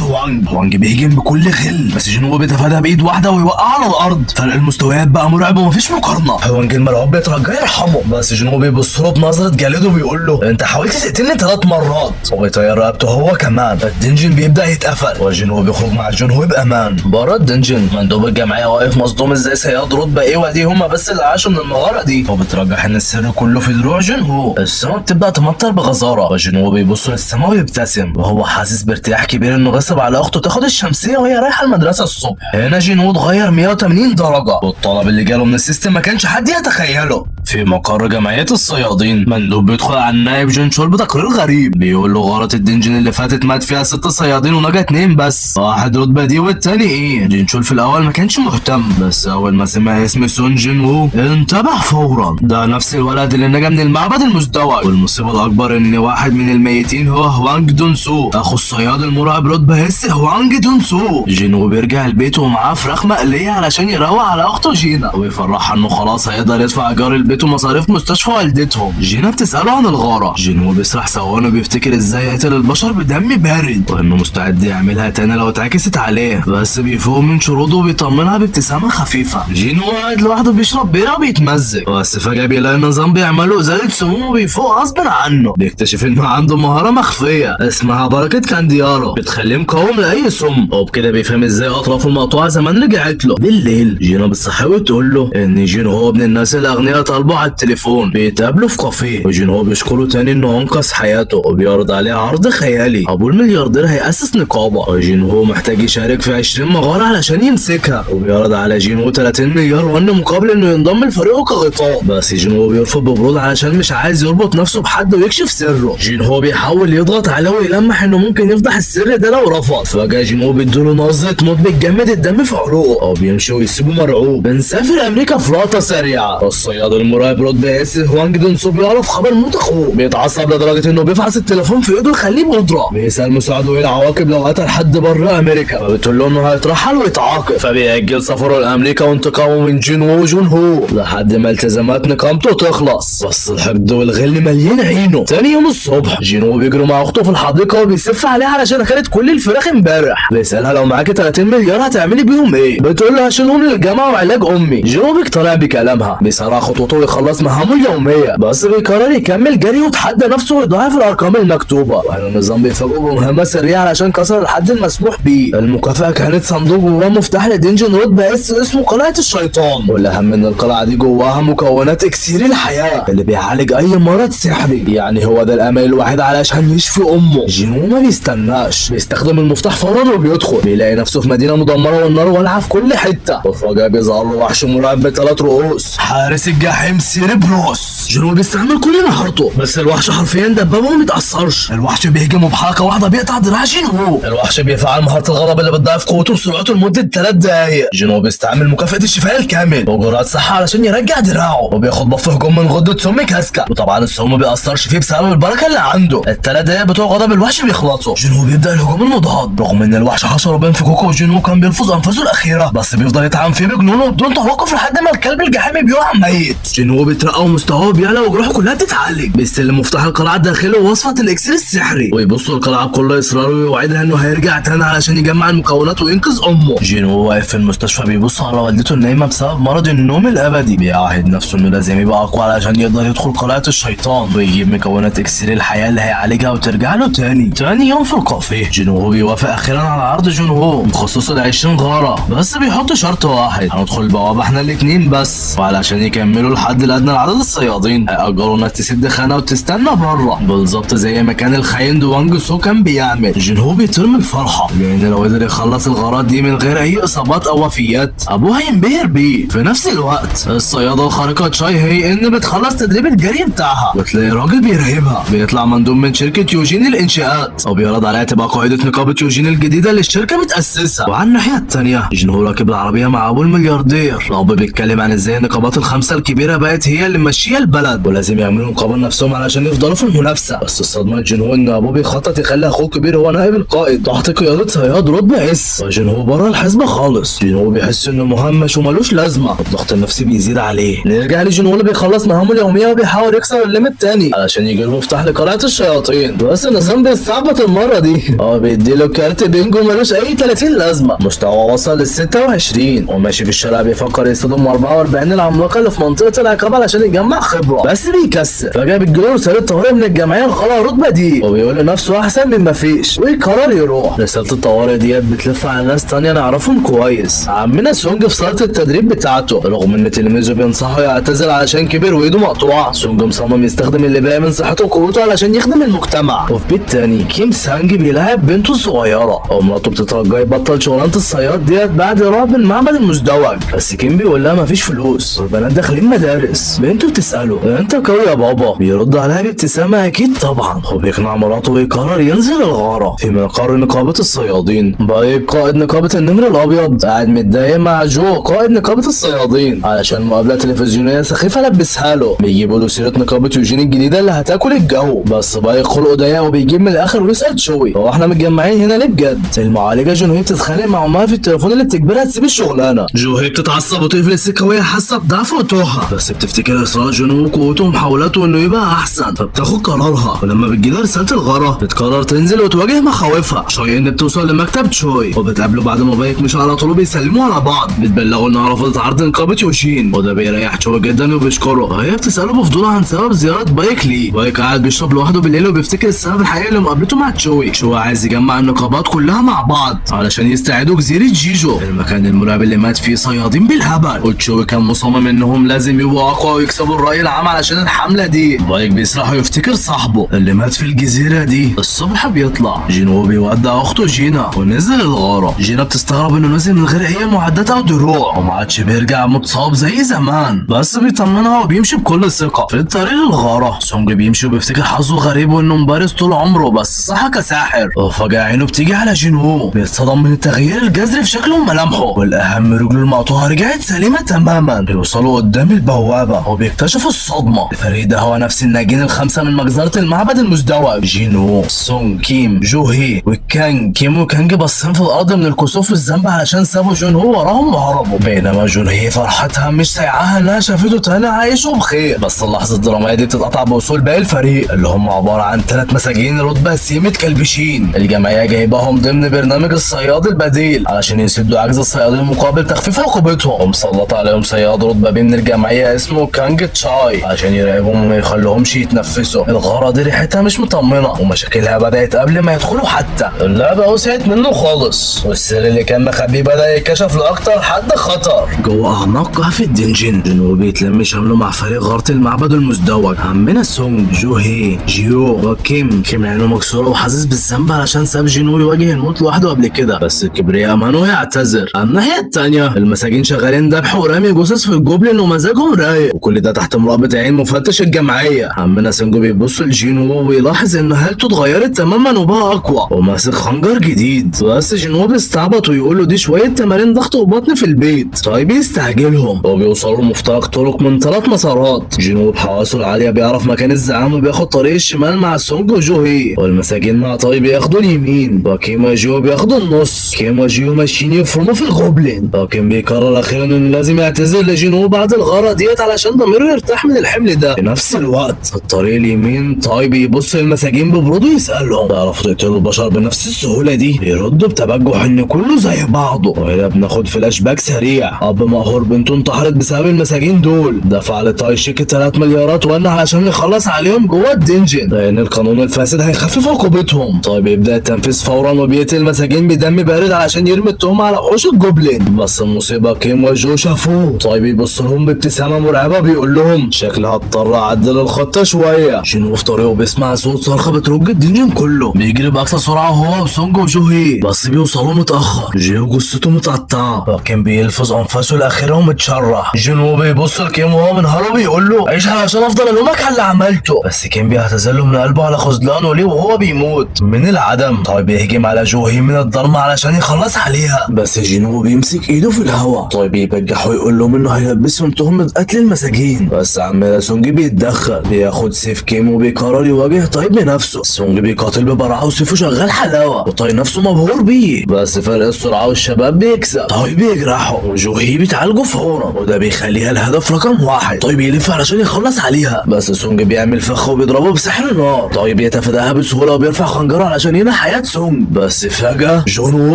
هوانج بيهجم بكل غل، بس جنو بيتفادى بايد واحده ويوقع على الارض. فرق المستويات بقى مرعب ومفيش مقارنه. هوانج المرعوب بيترجى يرحمه بس جنو بيبص له بنظره جلد وبيقول له انت حاولت تقتلني 3 مرات، وبيطير رقبته هو كمان. الدنجن بيبدا يتقفل وجنو بيخرج مع جنو بامان. بره الدنجن مندوب الجمعيه واقف مصدوم ازاي صياد رتبه ايه ودي هما بس اللي عاشوا من المغاره دي، وبترجح ان السر كله في دروع جنو. السما بتبدا تمطر بغزاره وجنو بيبص للسما ويبتسم وهو حاسس بارتياح كبير انه غصب على اخته تاخد الشمسيه وهي رايحه المدرسه الصبح. هنا جنو اتغير 180 درجه والطلب اللي جاله من السيستم ما كانش حد يتخيله. في مقر جمعيه الصيادين مندوب بيدخل على النائب جون شول بتقرير غريب بيقول له غاره الدنجن اللي فاتت مات فيها 6 صيادين ونجا 2 بس، واحد رتبه دي والتاني ايه. جون شول في الاول ما كانش مهتم بس اول ما سمع اسم سون جين وو انتبه فورا، ده نفس الولد اللي نجا من المعبد المزدوج. والمصيبه الاكبر ان واحد من الميتين هو هوانج دون سو اخو الصياد المرعب رتبه اس هوانج دون سو. جينو بيرجع البيت ومعاه فراخ مقليه علشان يروق على اخته جينا ويفرحها انه خلاص هيقدر يدفع ايجار البيت ومصاريف مستشفى والدتهم. جينا بتساله عن الغاره، جينو بيسرح ثواني وبيفتكر ازاي يقتل البشر بدم بارد وانه مستعد يعملها تاني لو اتعكست عليه، بس بيفوق من شروطه وبيطمنها بابتسامه خفيفه. جينو قاعد لوحده بيشرب بيره وبيتمزج بس فجاه بيلاقي النظام بيعمل له ازاله سموم وبيفوق غصب عنه. بيكتشف انه عنده مهاره مخفيه اسمها بركه كانديارو بتخليه مقاوم لاي سم، وبكده بيفهم ازاي اطرافه المقطوعه زمان رجعت له. بالليل جينا بتصحي وتقول له ان جينو هو ابن الناس الاغنياء طالبه على التليفون. بيتقابلوا في كافيه وجينو بيشكره تاني انه انقذ حياته وبيعرض عليه عرض خيالي. ابو الملياردير هيأسس نقابه وجينو محتاج يشارك في 20 مغاره علشان يمسكها، وبيعرض على جينو 30 مليار وانه مقابل انه ينضم لفريقه كغطاء، بس جينو بيرفض ببرود علشان مش عايز يربط نفسه بحد ويكشف سره. جينو بيحاول يضغط عليه ويلمح انه ممكن يفضح السر ده لو رفض. فجاه جينو بيديله نظره موت بتجمد الدم في عروقه وبيمشي ويسيبه مرعوب. بنسافر امريكا في لقطه سريعه. الصياد المراقب رتبه اس هوانج دون سو بيعرف خبر موت اخوه، بيتعصب لدرجه انه بيفحص التليفون في ايده يخليه بودره. بيسال مساعده ايه العواقب لو قتل حد بره امريكا، فبتقول له انه هيترحل ويتعاقب، فبيأجل سفره لامريكا وانتقامه من جينو وجون هو لحد ما التزامات نقامته تخلص. بس الحقد والغل مليان عينه. تاني يوم الصبح جينو بيجري مع اخته في الحديقه وبيسف عليها علشان اكلت كل الفراخ امبارح. بيسالها لو معاكي 30 مليار هتعملي بيهم ايه؟ بتقول له هشيلهم للجامعه وعلاج امي. جينو بيقتنع بكلامها، بيسرع خطوته ويخلص مهامه اليوميه بس بيقرر يكمل جري ويتحدى نفسه ويضاعف الارقام المكتوبه. وهنا النظام بيفاجئه بمهمه سريعه علشان كسر الحد المسموح بيه. المكافاه كانت صندوق جواه مفتاح لدنجن رتبه اس اسمه قلعه الشيطان، والاهم ان القلعه دي جواها مكونات اكسير الحياه اللي بيعالج اي مرض سحري، يعني هو ده الامل الوحيد علشان يشفي امه. جينو ما بيستناش، بيستخدم المفتاح فورا وبيدخل. بيلاقي نفسه في مدينه مدمره والنار والعه في كل حته، وفجاه بيظهر له وحش مرعب ب3 رؤوس حارس الجحيم سيربروس. جينو بيستعمل كل مهارته بس الوحش حرفيا دبابه وما بيتاثرش. الوحش بيهجمه بحركه واحده بيقطع دراع جينو. الوحش بيفعل مهاره الغضب اللي بتضاعف قوته وسرعته لمده 3 دقايق. جينو بيستعمل مكافاه الشفاء الكامل وجرعه صحه علشان يرجع دراعه، وبياخد بف هجوم من غده سم كاسكا، وطبعا السم ما بيأثرش فيه بسبب البركه اللي عنده. ال3 دقايق بتوع غضب الوحش بيخلصوا. جينو بيبدا الهجوم المضاد رغم ان الوحش حشره بين فكوكه وجينو كان بيلفظ انفاسه الاخيره، بس بيفضل يطعن فيه بجنونه بدون توقف لحد ما الكلب الجحيمي بيقع ميت. جينو بيترقى ومستواه بيعلى وجروحه كلها بتتعالج. بيستلم مفتاح القلعه الداخلي ووصفه الاكسير السحري ويبص القلعه بكل اصرار ويوعدها انه هيرجع تاني علشان يجمع المكونات وينقذ امه. جينو واقف في المستشفى بيبص على والدته النايمه بسبب مرض النوم الابدي، بيعاهد نفسه انه لازم يبقى اقوى علشان يقدر يدخل قلعه الشيطان ويجيب مكونات اكسير الحياه اللي هيعالجها وترجع له تاني. تاني يوم في الكافيه جينو بيوافق اخيرا على عرض جونو مخصص ل 20 غاره، بس بيحط شرط واحد، هندخل البوابه احنا الاثنين بس، وعلشان يكملوا الحد الادنى لعدد الصيادين هيأجروا انك تسد خانه وتستنى بره بالظبط زي ما كان الخاين دوانج سو كان بيعمل. جينهو بيطير من الفرحه لان لو قدر يخلص الغارات دي من غير اي اصابات او وفيات ابوه هينبهر بيه. في نفس الوقت الصياده الخارقه تشاي هي ان بتخلص تدريب الجري بتاعها وتلاقي راجل بيراقبها بيطلع مندوب من شركه يوجين الانشاءات وبيعرض عليها تبقى قائده نقابه يوجين الجديده اللي الشركه بتاسسها. وعلى الناحيه الثانيه جينهو راكب العربيه مع ابو الملياردير. الاب بيتكلم عن ازاي النقابات الخمسه الكبيره بقت هي اللي ماشيه البلد ولازم يعملوا نقابه لنفسهم علشان يفضلوا في المنافسه. بس الصدمه جينهو ان ابوه بيخطط يخلي اخوه الكبير هو نائب القائد تحت قياده صياد رتبه اس. وجينهو بره الحسبه خالص. جينهو بيحس انه مهمش ومالوش لازمه. الضغط النفسي بيزيد عليه. نرجع لجينهو اللي بيخلص مهامه اليوميه وبيحاول يكسر الليمت تاني علشان يجي له مفتاح لقلعه الشياطين. بس النظام بيستعبط المره دي. بيديله كارت بينجو مالوش اي 30 لازمه. مستواه وصل لل 26 وماشي في الشارع بيفكر يصطدم 44 العملاقه اللي في منطقه العقاب علشان يجمع خبره بس بيكسر. فجاه بتجيله رساله طوارئ من الجمعيه الخاصه الرتبه دي وبيقول لنفسه احسن من مفيش ويقرر يروح. رساله الطوارئ ديت بتلف على ناس تانية نعرفهم كويس. عمنا سونج في صاله التدريب بتاعته رغم ان تلميذه بينصحه يعتزل علشان كبر وايده مقطوعه. سونج مصمم يستخدم اللي باقي من صحته وقوته علشان يخدم المجتمع. وفي بيت تاني كيم سانج بيلاعب بنته الصغيره ومراته بتترجى يبطل شغلانه الصياد ديت بعد رعب المعبد المزدوج. بس كيم بيقول لها مفيش فلوس والبنات داخلين مدارس. بنته بتساله انت قوي يا بابا؟ بيرد عليها بابتسامه اكيد طبعا وبيقنع مراته ويقرر ينزل الغاره في مقر نقابه الصيادين. بقى قائد نقابه النمر الابيض قاعد متضايق مع جو قائد نقابه الصيادين علشان مقابله تلفزيونيه سخيفه لبسها له. بيجيبوا له سيره نقابه يوجين الجديده اللي هتاكل الجو. بس بقى خلقه ضيق وبيجيب من الاخر ويسال شوي هو احنا متجمعين هنا ليه بجد؟ المعالجه جونهي بتتخانق مع امها في التليفون اللي بتجبرها تسيب الشغلانه. جوهي بتتعصب وتقفل السكه وهي حاسه بضعف وتوها بس بتفتكر اصرار جونو وقوته ومحاولاته انه يبقى احسن فبتاخد قرارها. ولما بتجيلها رساله الغاره بتقرر تنزل وتواجه مخاوفها. شايين بتوصل لمكتب تشوي وبتقابله بعد ما بايك مش على طول بيسلموا على بعض. بتبلغوا انها رفضت عرض نقابه يوجين وده بيريح تشوي جدا وبيشكره. هي بتساله بفضول عن سبب زياره بايك ليه. بايك قاعد بيشرب لوحده بالليل وبيفتكر السبب الحقيقي اللي مقابلته مع تشوي. شوي عايز يجمع النقابات كلها مع بعض علشان يستعيدوا جزيره جيجو المكان المرعب اللي مات فيه صيادين بالهبل. وتشوي كان مصمم انهم لازم يبقوا اقوى ويكسبوا الراي العام علشان الحمله دي. بايك بيسرح ويفتكر صاحبه اللي مات في الجزيره دي. الصبح بيطلع جينو بيودع اخته جينا ونزل الغاره. جينا بتستغرب انه نزل من غير اي معدات او دروع وما عادش بيرجع متصاب زي زمان بس بيطمنها وبيمشي بكل ثقه. في الطريق للغاره سونج بيمشي وبيفتكر حظه غريب وانه مبارز طول عمره بس صح كساحر. وفجاه عينه بتيجي على جينو بيتصدم من التغيير الجذري في شكله وملامحه والاهم رجله المقطوعه رجعت سليمه تماما. بيوصلوا قدام البوابه وبيكتشفوا الصدمه. الفريق ده هو نفس الناجين الخمسه من مجزره المعبد المزدوج. جينو سونج كيم جوهي والكانج. كيم وكانج باصين في الارض من الكسوف والذنب علشان سابوا جونهو وراهم وهربوا. بينما جونهي فرحتها مش سايعاها انها شافته تاني عايش وبخير. بس اللحظه الدراميه دي بتتقطع بوصول باقي الفريق اللي هم عباره عن 3 مساجين رتبه سيمه كلبشين. الجمعيه جايباهم ضمن برنامج الصياد البديل علشان يسدوا عجز الصيادين مقابل تخفيف عقوبتهم. ومسلط عليهم صياد رتبه بي من الجمعيه اسمه كانج تشاي عشان يراقبهم وما يخليهمش يتنفسوا. الغاره دي ريحتها مش مطمنه ومشاكلها بدات قبل ما يدخلوا حتى. اللعبه وسعت منه خالص والسر اللي كان مخبيه بدا يتكشف لاكتر حد خطر. جوه اعماق كهف الدنجن جنو بيتلم شمله مع فريق غاره المعبد المزدوج. عمنا سونج جوهي جيو وكيم. كيم عينه مكسوره وحاسس بالذنب علشان ساب جينو يواجه الموت لوحده قبل كده بس الكبرياء منه يعتذر. على الناحيه الثانيه المساجين شغالين ذبح ورمي جثث في الجوبلين ومزاجهم رايق وكل ده تحت مراقبه عين مفتش الجمعيه. عمنا سونج بيبص لجينو ويلاحظ ان حالته اتغيرت تماما وبقى اقوى وماسك خنجر جديد. بس جينو بيستعبط ويقول له دي شويه تمارين ضغط وبطن في البيت. طيب يستعجلهم وبيوصلوا لمفترق طرق من 3 مسارات. جينو بحواسه العاليه بيعرف مكان الزعامه وبياخد طريق الشمال مع سونج وجوهي والمساجين مع طيب بياخدوا اليمين. وكيم وجيو بياخدوا النص. كيم وجيو ماشيين يفرموا في الغوبلين. لكن بيقرر اخيرا انه لازم يعتذر لجينو بعد الغاره ديت علشان ضميره يرتاح من الحمل ده. في نفس الوقت الطريق اليمين طيب يبص للمساجين ببرود ويسالهم تعرفوا تقتلوا البشر بنفس السهوله دي؟ بيردوا بتبجح ان كله زي بعضه. وهنا بناخد فلاش باك سريع. اب مقهور بنته انتحرت بسبب المساجين دول. دفع لتاي شيك 3 مليارات وانا علشان يخلص عليهم جوه الدنجن لان القانون الفاسد هيخفف عقوبتهم. طيب يبدا التنفيذ فورا وبيقتل المساجين بدم بارد علشان يرمي التهمه على وحوش الجوبلين. بس المصيبه كيم وجو شافوه. طيب يبص لهم بابتسامه مرعبة بيقول لهم شكلها اضطر اعدل الخطة شوية. جينو في طريقه بيسمع صوت صرخة بترج الدنجن كله، بيجري بأقصى سرعة هو وسونج وجوهي، بس بيوصلوا متأخر. جينو جثته متقطعة وكان بيلفظ أنفاسه الأخيرة ومتشرح. جينو بيبص لكيم وهو منهار بيقول له عيش علشان أفضل ألومك على اللي عملته، بس كيم بيعتذر له من قلبه على خذلانه ليه وهو بيموت من العدم. طيب بيهجم على جوهي من الضلمة علشان يخلص عليها، بس جينو بيمسك ايده في الهواء. طيب بيبجح ويقول لهم انه هيلبسهم تهمة قتل المساجين، بس عم سونج بيتدخل، بياخد سيف كيم وبيقرر يواجه طيب بنفسه. سونج بيقاتل ببراعة وسيفه شغال حلاوة، وطيب نفسه مبهور بيه، بس فرق السرعة والشباب بيكسب. طيب بيجرحه وجوهي بيتعالجوا فورا، وده بيخليها الهدف رقم 1. طيب يلف علشان يخلص عليها، بس سونج بيعمل فخ وبيضربه بسحر نار. طيب يتفاداها بسهولة وبيرفع خنجره علشان ينهي حياة سونج، بس فجأة جون وو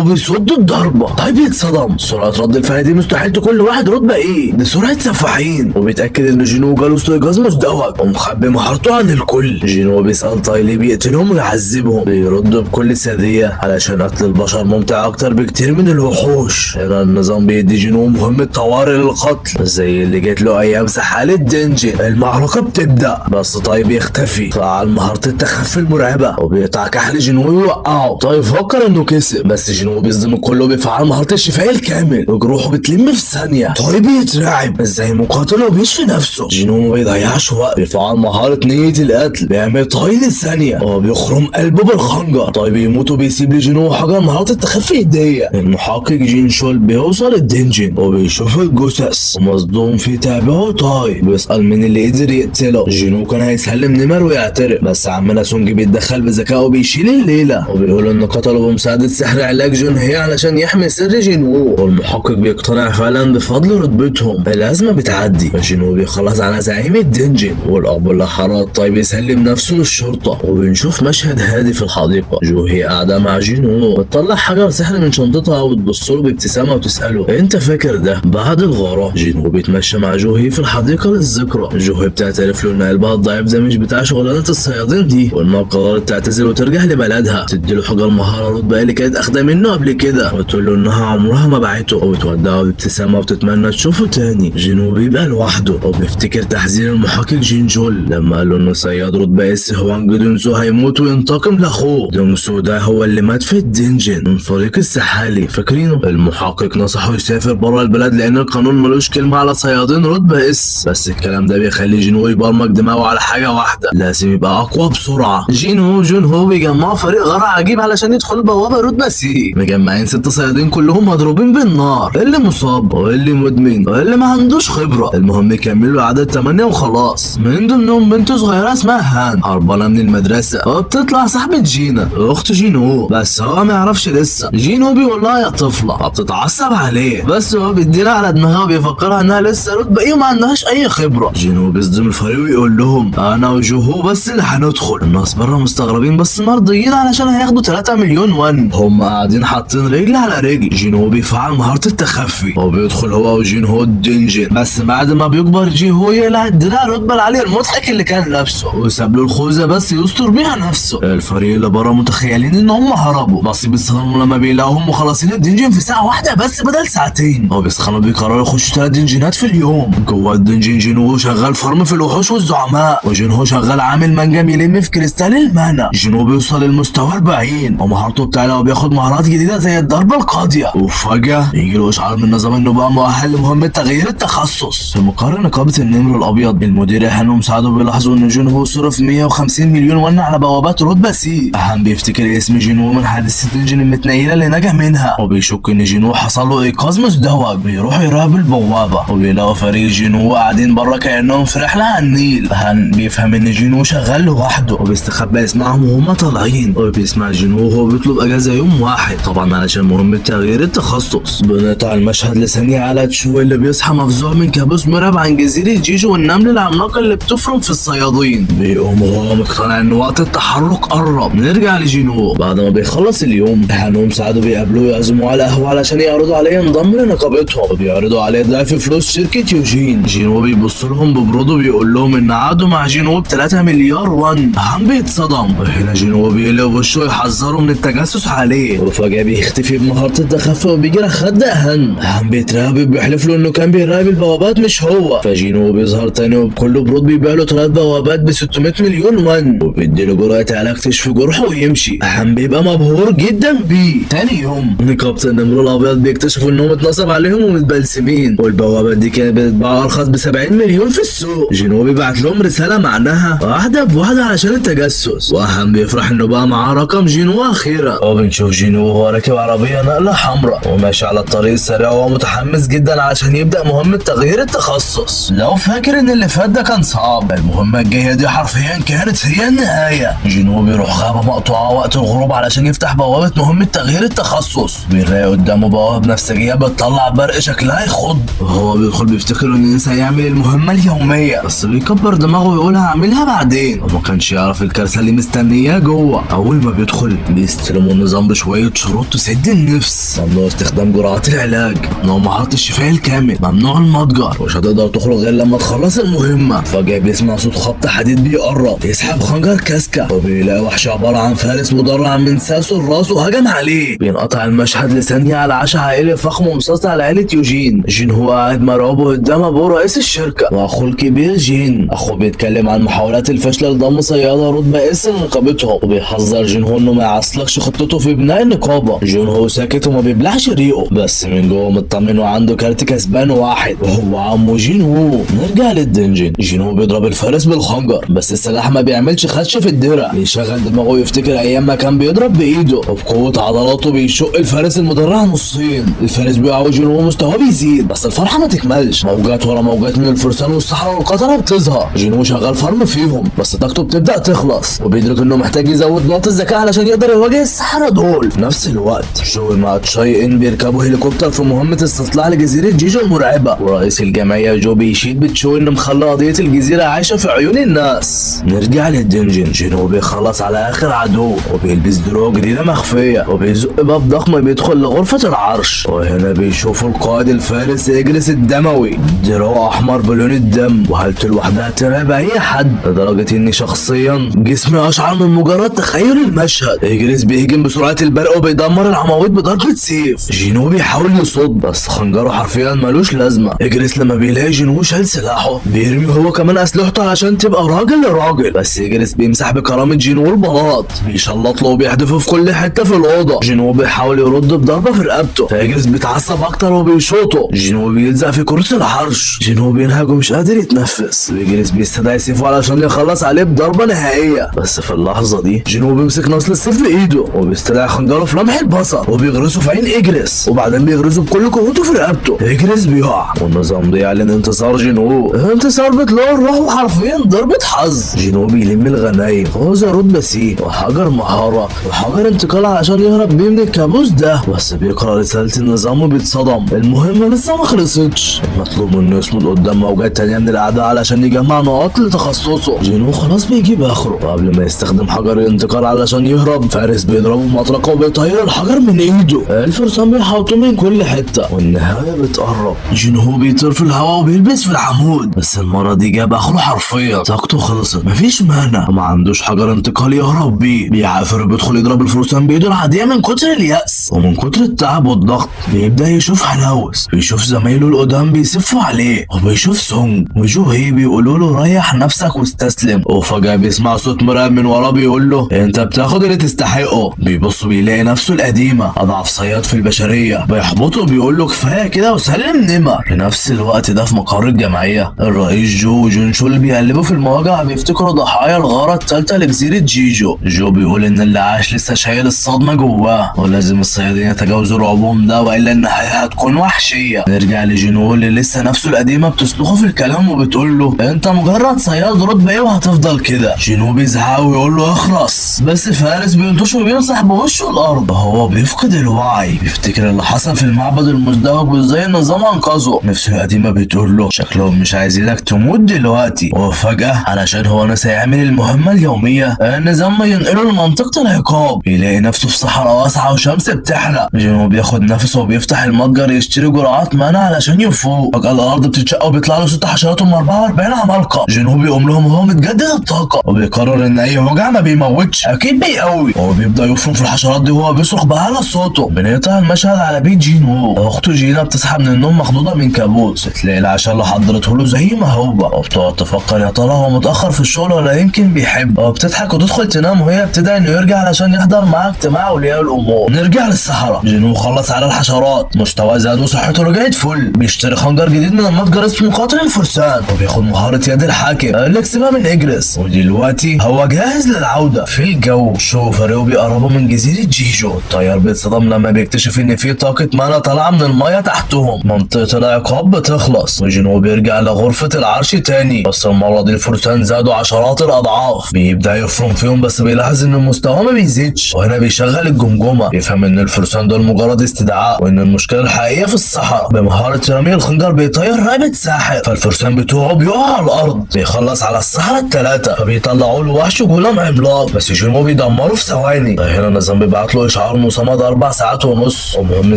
بيصد الضربة. طيب يتصدم. سرعة رد الفعل دي مستحيل تكون لواحد رتبة ايه، دي سرعة سفاحين. وبيتأكد ان جينو جاله استيقاظ مزدوج ومخبي مهارته عن الكل. جينو بيسأل طاي ليه بيقتلهم ويعذبهم، بيرد بكل سذية علشان قتل البشر ممتع اكتر بكتير من الوحوش. هنا النظام بيدي جينو مهمة طوارئ للقتل زي اللي جات له ايام سحالة دينجن. المعركة بتبدأ، بس طاي بيختفي، فعل مهارة التخفي المرعبة وبيقطع كحل جينو ويوقعه. طاي فكر انه كسب، بس جينو بيصدم كله بيفعل مهارة الشفاء الكامل وجروحه بتلم في ثانية. طاي بيترعب ازاي مقاتل وبيشفي نفسه. جينو ما بيضيعش وقت، بيفعل مهارة نية القتل، بيعمل طاي للثانية وبيخرم قلبه بالخنجر. طاي بيموت وبيسيب لجينو حاجة مهارة التخفي هدية. المحقق جين شول بيوصل الدنجن وبيشوف الجثث ومصدوم في تعبه. طاي بيسأل مين اللي قدر يقتله. جينو كان هيسلم نمر ويعترف، بس عمنا سونج بيتدخل بذكاء وبيشيل الليلة وبيقول انه قتله بمساعدة سحر علاج جون هي علشان يحمي سر جينو. والمحقق بيقتنع فعلا بفضل رتبتهم. الأزمة بتعدي فجينو بيخلص على زعيم الدنجن والأب الحارات. طيب يسلم نفسه للشرطة وبنشوف مشهد هادي في الحديقة. جوهي قاعدة مع جينو بتطلع حجر سحر من شنطتها وبتبصله بابتسامة وتسأله انت فاكر ده؟ بعد الغارة جينو بيتمشى مع جوهي في الحديقة للذكرى. جوهي بتعترف له ان قلبها الضعيف ده مش بتاع شغلانة الصيادين دي، وانها قررت تعتزل وترجع لبلدها. تديله حجر مهارة رتبة اللي كانت اخدها منه قبل كده، وتقول له انها عمرها ما باعته، وبتودعه بابتسامة وبتتمنى تشوفه تاني. جينو بيبقى لوحده وبيفتكر تحذير المحقق جين جول لما قال له انه صياد رتبة اس هوانج دونسو هيموت وينتقم لاخوه. دونسو ده هو اللي مات في الدنجن من فريق السحالي، فاكرينه؟ المحقق نصحه يسافر بره البلد لان القانون ملوش كلمة على صيادين رتبة اس، بس الكلام ده بيخلي جينو يبرمج دماغه على حاجة واحدة، لازم يبقى اقوى بسرعة. جينو وجون هو بيجمعوا فريق غرع عجيب علشان يدخلوا بوابة رتبة سي. مجمعين 6 صيادين كلهم مضروبين بالنار، اللي مصاب واللي مدمن واللي ما عندوش خبرة. المهم يكملوا عدد 8 وخلاص. من ضمنهم بنت صغيرة اسمها هان هربانة من المدرسة وبتطلع صاحبة جينا اخت جينو، بس هو ما يعرفش لسه. جينو بيقول لها يا طفلة، بتتعصب عليه بس هو بيديلها على دماغها وبيفكرها انها لسه رتبة ايه وما عندهاش اي خبرة. جينو بيصدم الفريق ويقول لهم انا وجوهو بس اللي هندخل. الناس بره مستغربين بس مرضيين علشان هياخدوا 3 مليون ون. هم قاعدين حاطين رجل على رجل. جينو بيفعل مهارة التخفي وبيدخل هو وجينهو الدنجن، بس بعد ما بيكبر جينهو يقلع الدراع الرتبة العالية المضحك اللي كان لابسه وساب له الخوذة بس يستر بيها نفسه. الفريق اللي بره متخيلين ان هم هربوا، بس بيتصدموا لما بيلاقوهم مخلصين الدنجن في ساعة واحدة بس بدل ساعتين. وبيسخنوا بيقرروا يخشوا 3 دنجنات في اليوم. جوه الدنجن جينهو شغال فرم في الوحوش والزعماء، وجينهو شغال عامل منجم يلم في كريستال المانا. جينهو بيوصل للمستوى 40 ومهارته بتاعته وبياخد مهارات جديدة زي الضربة القاضية. وفجأة يجي له اشعار من النظام انه بقى مؤهل لمهمة تغيير التخصص. في مقر نقابة النمر الابيض المدير اهان ومساعده بيلاحظوا ان جينهو صرف 150 مليون ون على بوابات رتبة سي. اهان بيفتكر اسم جينهو من حادثة الدنجن المتنيلة اللي نجا منها، وبيشك ان جينهو حصل له ايقاظ مزدوج. بيروح يراقب البوابة وبيلاقوا فريق جينهو قاعدين بره كانهم في رحلة على النيل. اهان بيفهم ان جينهو شغال لوحده وبيستخبى يسمعهم وهم طالعين، وبيسمع جينهو وهو بيطلب اجازة يوم واحد طبعا علشان مهمة تغيير التخصص. بنقطع المشهد لثانية على تشو اللي بيصحى مفزوع من كابوس مرعب عن جزيرة جيجو والنمل العملاقة اللي بتفرم في الصيادين. بيقوم وهو مقتنع ان وقت التحرك قرب. نرجع لجينو بعد ما بيخلص اليوم. هانهم ساعدوا بيقابلوه ويعزموه على قهوة علشان يعرضوا عليه ينضم لنقابتهم، وبيعرضوا عليه ضعف فلوس شركة يوجين. جينو بيبص لهم ببرود وبيقول لهم ان عقدوا مع جينو ب3 مليار ون. هان بيتصدم، وهنا جينو بيقلب وشه يحذره من التجسس عليه، وفجأة بيختفي بمهارة التخفي وبيجرح خد هان. هان بيترعب بيحلف له انه كان بيراقب البوابات من مش هو. فجينو بيظهر تاني وبكل برود بيبيع له 3 بوابات ب 600 مليون ون، وبيديله جرعة علاج تشفي جرحه ويمشي. حم بيبقى مبهور جدا بيه. تاني يوم كابتن النمر الابيض بيكتشفوا انهم اتنصب عليهم ومتبلسمين، والبوابات دي كانت بتتباع ارخص ب 70 مليون في السوق. جينو بيبعت لهم رسالة معناها واحدة بواحدة علشان التجسس، وحم بيفرح انه بقى معاه رقم جينو اخيرا. وبنشوف جينو وهو راكب عربية نقلة حمراء وماشي على الطريق السريع وهو متحمس جدا علشان يبدأ مهمة تغيير التخصص. لو فاكر ان اللي فات ده كان صعب، المهمة الجاية دي حرفيا كانت هي النهاية. جينو بيروح غابة مقطوعة وقت الغروب علشان يفتح بوابة مهمة تغيير التخصص، بيلاقي قدامه بوابة بنفسجية بتطلع برق شكلها يخض، وهو بيدخل بيفتكر ان لسه هيعمل المهمة اليومية، بس بيكبر دماغه ويقول هعملها بعدين، وما كانش يعرف الكارثة اللي مستنياه جوه. اول ما بيدخل بيستلموا النظام بشوية شروط تسد النفس: ممنوع استخدام جرعات العلاج، ممنوع مهارة الشفاء الكامل، ممنوع المتجر، ومش هتقدر تخرج غير لما تخلص المهمة. فجأة بيسمع صوت خبط حديد بيقرب، يسحب خنجر كاسكا وبيلاقي وحش عبارة عن فارس مدرع من ساسه الراس وهجم عليه. بينقطع المشهد لثانية على عشاء عائلي فخم ومسلسل على عائلة يوجين. جين هو قاعد مرعوب قدام ابوه رئيس الشركة واخوه الكبير جين. اخوه بيتكلم عن محاولات الفشل لضم صيادة رتبة اس لنقابتهم، وبيحذر جين هو انه ما يعصلكش خطته في بناء النقابة. جين هو ساكت وما بيبلعش ريقه، بس من جوه مطمن وعنده كارت كسبان واحد وهو عمه جين هو. نرجع للدنجن. جين هو بيضرب الفارس بالخنجر، بس السلاح ما بيعملش خدش في الدرع. بيشغل دماغه ويفتكر ايام ما كان بيضرب بايده، وبقوة عضلاته بيشق الفارس المدرع نصين. الفارس بيقع وجين هو مستواه بيزيد، بس الفرحة ما تكملش. موجات ورا موجات من الفرسان والصحراء والقطرة بتظهر. جين هو شغال فرم فيهم، بس طاقته بتبدأ تخلص، وبيدرك انه محتاج يزود نقط الذكاء علشان يقدر يواجه السحرة دول. في نفس الوقت جوي مع تشاي ان بيركبوا هليكوبتر في مهمة استطلاع لجزيرة جيجو المرعبة، ورئيس الجمعية جو بيشيد بتشوي ان مخلى قضية الجزيرة عايشة في عيون الناس. نرجع للدنجن. جينو بيخلص على اخر عدو وبيلبس دروع جديدة مخفية وبيزق باب ضخم بيدخل لغرفة العرش، وهنا بيشوفوا القائد الفارس إجريس الدموي، دروع احمر بلون الدم وهالته لوحدها ترعب اي حد، لدرجة اني شخصيا جسمي اشعر من مجرد تخيل المشهد. إجريس بيهجم بسرعة البرق وبيدمر العواميد بضربة سيف. جينو بيحاول يصد بس خنجره حرفيا ملوش لازمة. إجريس لما بيلاقي جينو شال سلاحه بيرمي هو كمان اسلحته عشان تبقى راجل لراجل، بس إجريس بيمسح بكرامة جينو البلاط، بيشلط له وبيحدفه في كل حتة في الأوضة. جينو بيحاول يرد بضربة في رقبته، فإجريس بيتعصب أكتر وبيشوطه. جينو بيلزق في كرسي العرش. جينو بينهج ومش قادر يتنفس. إجريس بيستدعي سيفه علشان يخلص عليه بضربة نهائية، بس في اللحظة دي جينو بيمسك نصل السيف بإيده وبيستدعي خنجره في لمح البصر وبيغرسه في عين إجريس، وبعدين بيغرسه بكل قوته في رقبته. إجريس بيقع والنظام بيعلن انتصار جينو. انتصار بيطلع الروح وحرفيا ضربة حظ. جينو بيلم الغنايم، خوذة رتبة سي وحجر مهارة وحجر انتقال عشان يهرب بيه من الكابوس ده، بس بيقرأ رسالة النظام وبيتصدم. المهمة لسه ما خلصتش، مطلوب منه يصمد قدام موجات تانية من الأعداء علشان يجمع نقاط لتخصصه. جينو خلاص بيجيب آخره، وقبل ما يستخدم حجر الانتقال علشان يهرب فارس بيضربه بمطرقة وبيطير الحجر من ايده. الفرسان بيحاوطوه من كل حتة والنهاية بتقرب. جينو بيطير في الهواء وبيلبس في العمود، بس المرة دي جاب آخره حرفيا، طاقته خلصت مفيش مانع وما عندوش حجر انتقال يهرب بيه. بيعافر بيدخل يضرب الفرسان بإيده العادية من كتر اليأس، ومن كتر التعب والضغط بيبدأ يشوف هلاوس، بيشوف زمايله القدام بيسفوا عليه، وبيشوف سونج وجو هي بيقولوا له ريح نفسك واستسلم، وفجأة بيسمع صوت مرعب من وراه بيقول له انت بتاخد اللي تستحقه. بيبص بيلاقي نفسه القديمة اضعف صياد في البشرية، بيحبطه وبيقول له كفاية كده وسلم نمر. في نفس الوقت ده في مقر الجمعية الرئيس جو وجون شول بيقلبوا في المواجهة بيفتكروا ضحايا الغارة الثالثة لجزيرة جيجو. جو بيقول ان اللي عاش لسه شايل الصدمة جواه ولازم الصيادين يتجاوزوا رعبهم ده والا النهاية هتكون وحشية. نرجع لجينو اللي لسه نفسه القديمة بتصلخه في الكلام وبتقول له انت مجرد صياد رتبة ايه وهتفضل كده. جينو بيزعق ويقول له اخرس، بس فارس بيلطش وبيمسح بوشه الارض. هو بيفقد الوعي، بيفتكر اللي حصل في المعبد المزدوج وازاي النظام انقذه. نفسه القديمة بتقول له شكلهم مش عايزينك تموت دلوقتي. وفجأة علشان هو نسى يعمل المهمة اليومية النظام ينقله لمنطقة العقاب، بيلاقي نفسه في صحراء واسعة وشمس بتحرق. جينو بياخد نفسه وبيفتح المتجر يشتري جرعات مانا علشان يفوق. فجأة الارض بتتشق وبيطلع له 6 حشرات 44 عمالقة. جينو بيقوم لهم وهو متجدد الطاقة وبيقرر ان اي وجع ما بيموتش اكيد بيقوي، وبيبدأ يفرم في الحشرات دي وهو بيصرخ بأعلى صوته. بنقطع المشهد على بيت جينو. اخته جينا بتصحى من النوم مخضوضة من كابوس، بتلاقي العشاء اللي حضرته له زي ما هو، وبتقعد تفكر يا ترى هو متاخر في الشغل ولا يمكن بيحب، وبتضحك وتدخل تنام وهي بتدعي انه يرجع علشان يحضر معاه اجتماع اولياء الامور. نرجع للصحراء. جينو خلص على الحشرات، مستواه زاد وصحته رجعت فل، بيشتري خنجر جديد من المتجر اسمه قاتل الفرسان، وبياخد مهاره يد الحاكم اللي كسبها من اجرس، ودلوقتي هو جاهز للعوده. في الجو شو فريقه بيقربوا من جزيره جيجو، الطيار بيتصدم لما بيكتشف ان في طاقه مانا طالعه من الميه تحتهم. منطقه العقاب بتخلص وجينو بيرجع لغرفه العرش تاني، بس المره دي الفرسان زادوا عشرات الاضعاف. بيبدا يفرم فيهم بس بيلاحظ ان المستوى ما بيزيدش، وهنا بيشغل الجمجمه، بيفهم ان الفرسان دول مجرد استدعاء، وان المشكله الحقيقيه في الصحراء. بمهاره رمي الخنجر بيطير رقبه ساحر، فالفرسان بتوعه بيقعوا على الارض. بيخلص على الصحراء الثلاثه، فبيطلعوا له وحش جولام عملاق، بس جينو بيدمره في ثواني. هنا النظام بيبعت له اشعار مصمد 4 ساعات ونص، ومهم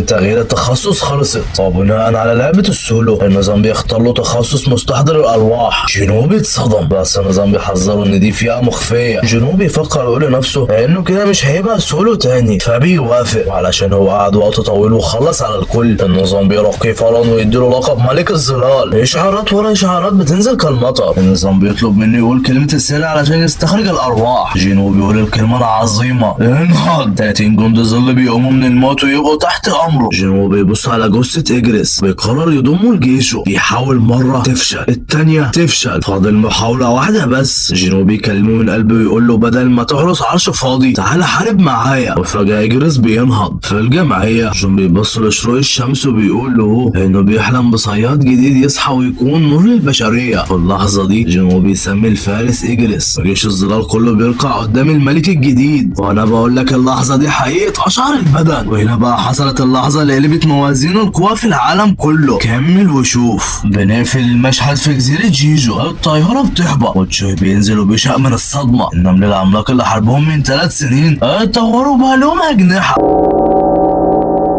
تغيير التخصص خلصت. وبناء على لعبه السولو النظام بيختار له تخصص مستحضر الارواح. جينو بيتصدم، بس النظام بيحذره ان دي فئه مخفيه. جينو بيفكر يقول لنفسه انه كده مش هيبقى سولو تاني، فبيوافق، وعلشان هو قعد وقت طويل وخلص على الكل النظام بيرقيه فورا ويديله لقب ملك الظلال. اشعارات ورا اشعارات بتنزل كالمطر. النظام بيطلب منه يقول كلمه السر علشان يستخرج الارواح. جينو بيقول الكلمه العظيمه انهض. 30 جندي ظل بيقوموا من الموت ويبقوا تحت امره. جينو بيبص على جثه اجرس، بيقرر يضمه لجيشه. بيحاول مره تفشل، التانيه تفشل، فاضل محاوله واحده بس. جينو بيكلمه من قلبه ويقول له بدل ما تحرس عرش فاضي تعال حارب معايا. وفجاه اجرس بينهض. في الجمعيه جون بيبص لشروق الشمس وبيقول له انه بيحلم بصياد جديد يصحى ويكون نور للبشريه. في اللحظه دي جينو بيسمي الفارس اجرس، جيش الظلال كله بيركع قدام الملك الجديد. وانا بقول لك اللحظه دي حقيقه اشعر البدن. وهنا بقى حصلت اللحظه اللي قلبت موازين القوى في العالم كله. كمل وشوف. بنقفل المشهد في جزيره جيجو، الطياره بتهبط وتشوي بينزل وبيشق من الصدمه. النمل العملاق اللي حاربهم من 3 سنين اتطوروا بقى لهم اجنحه.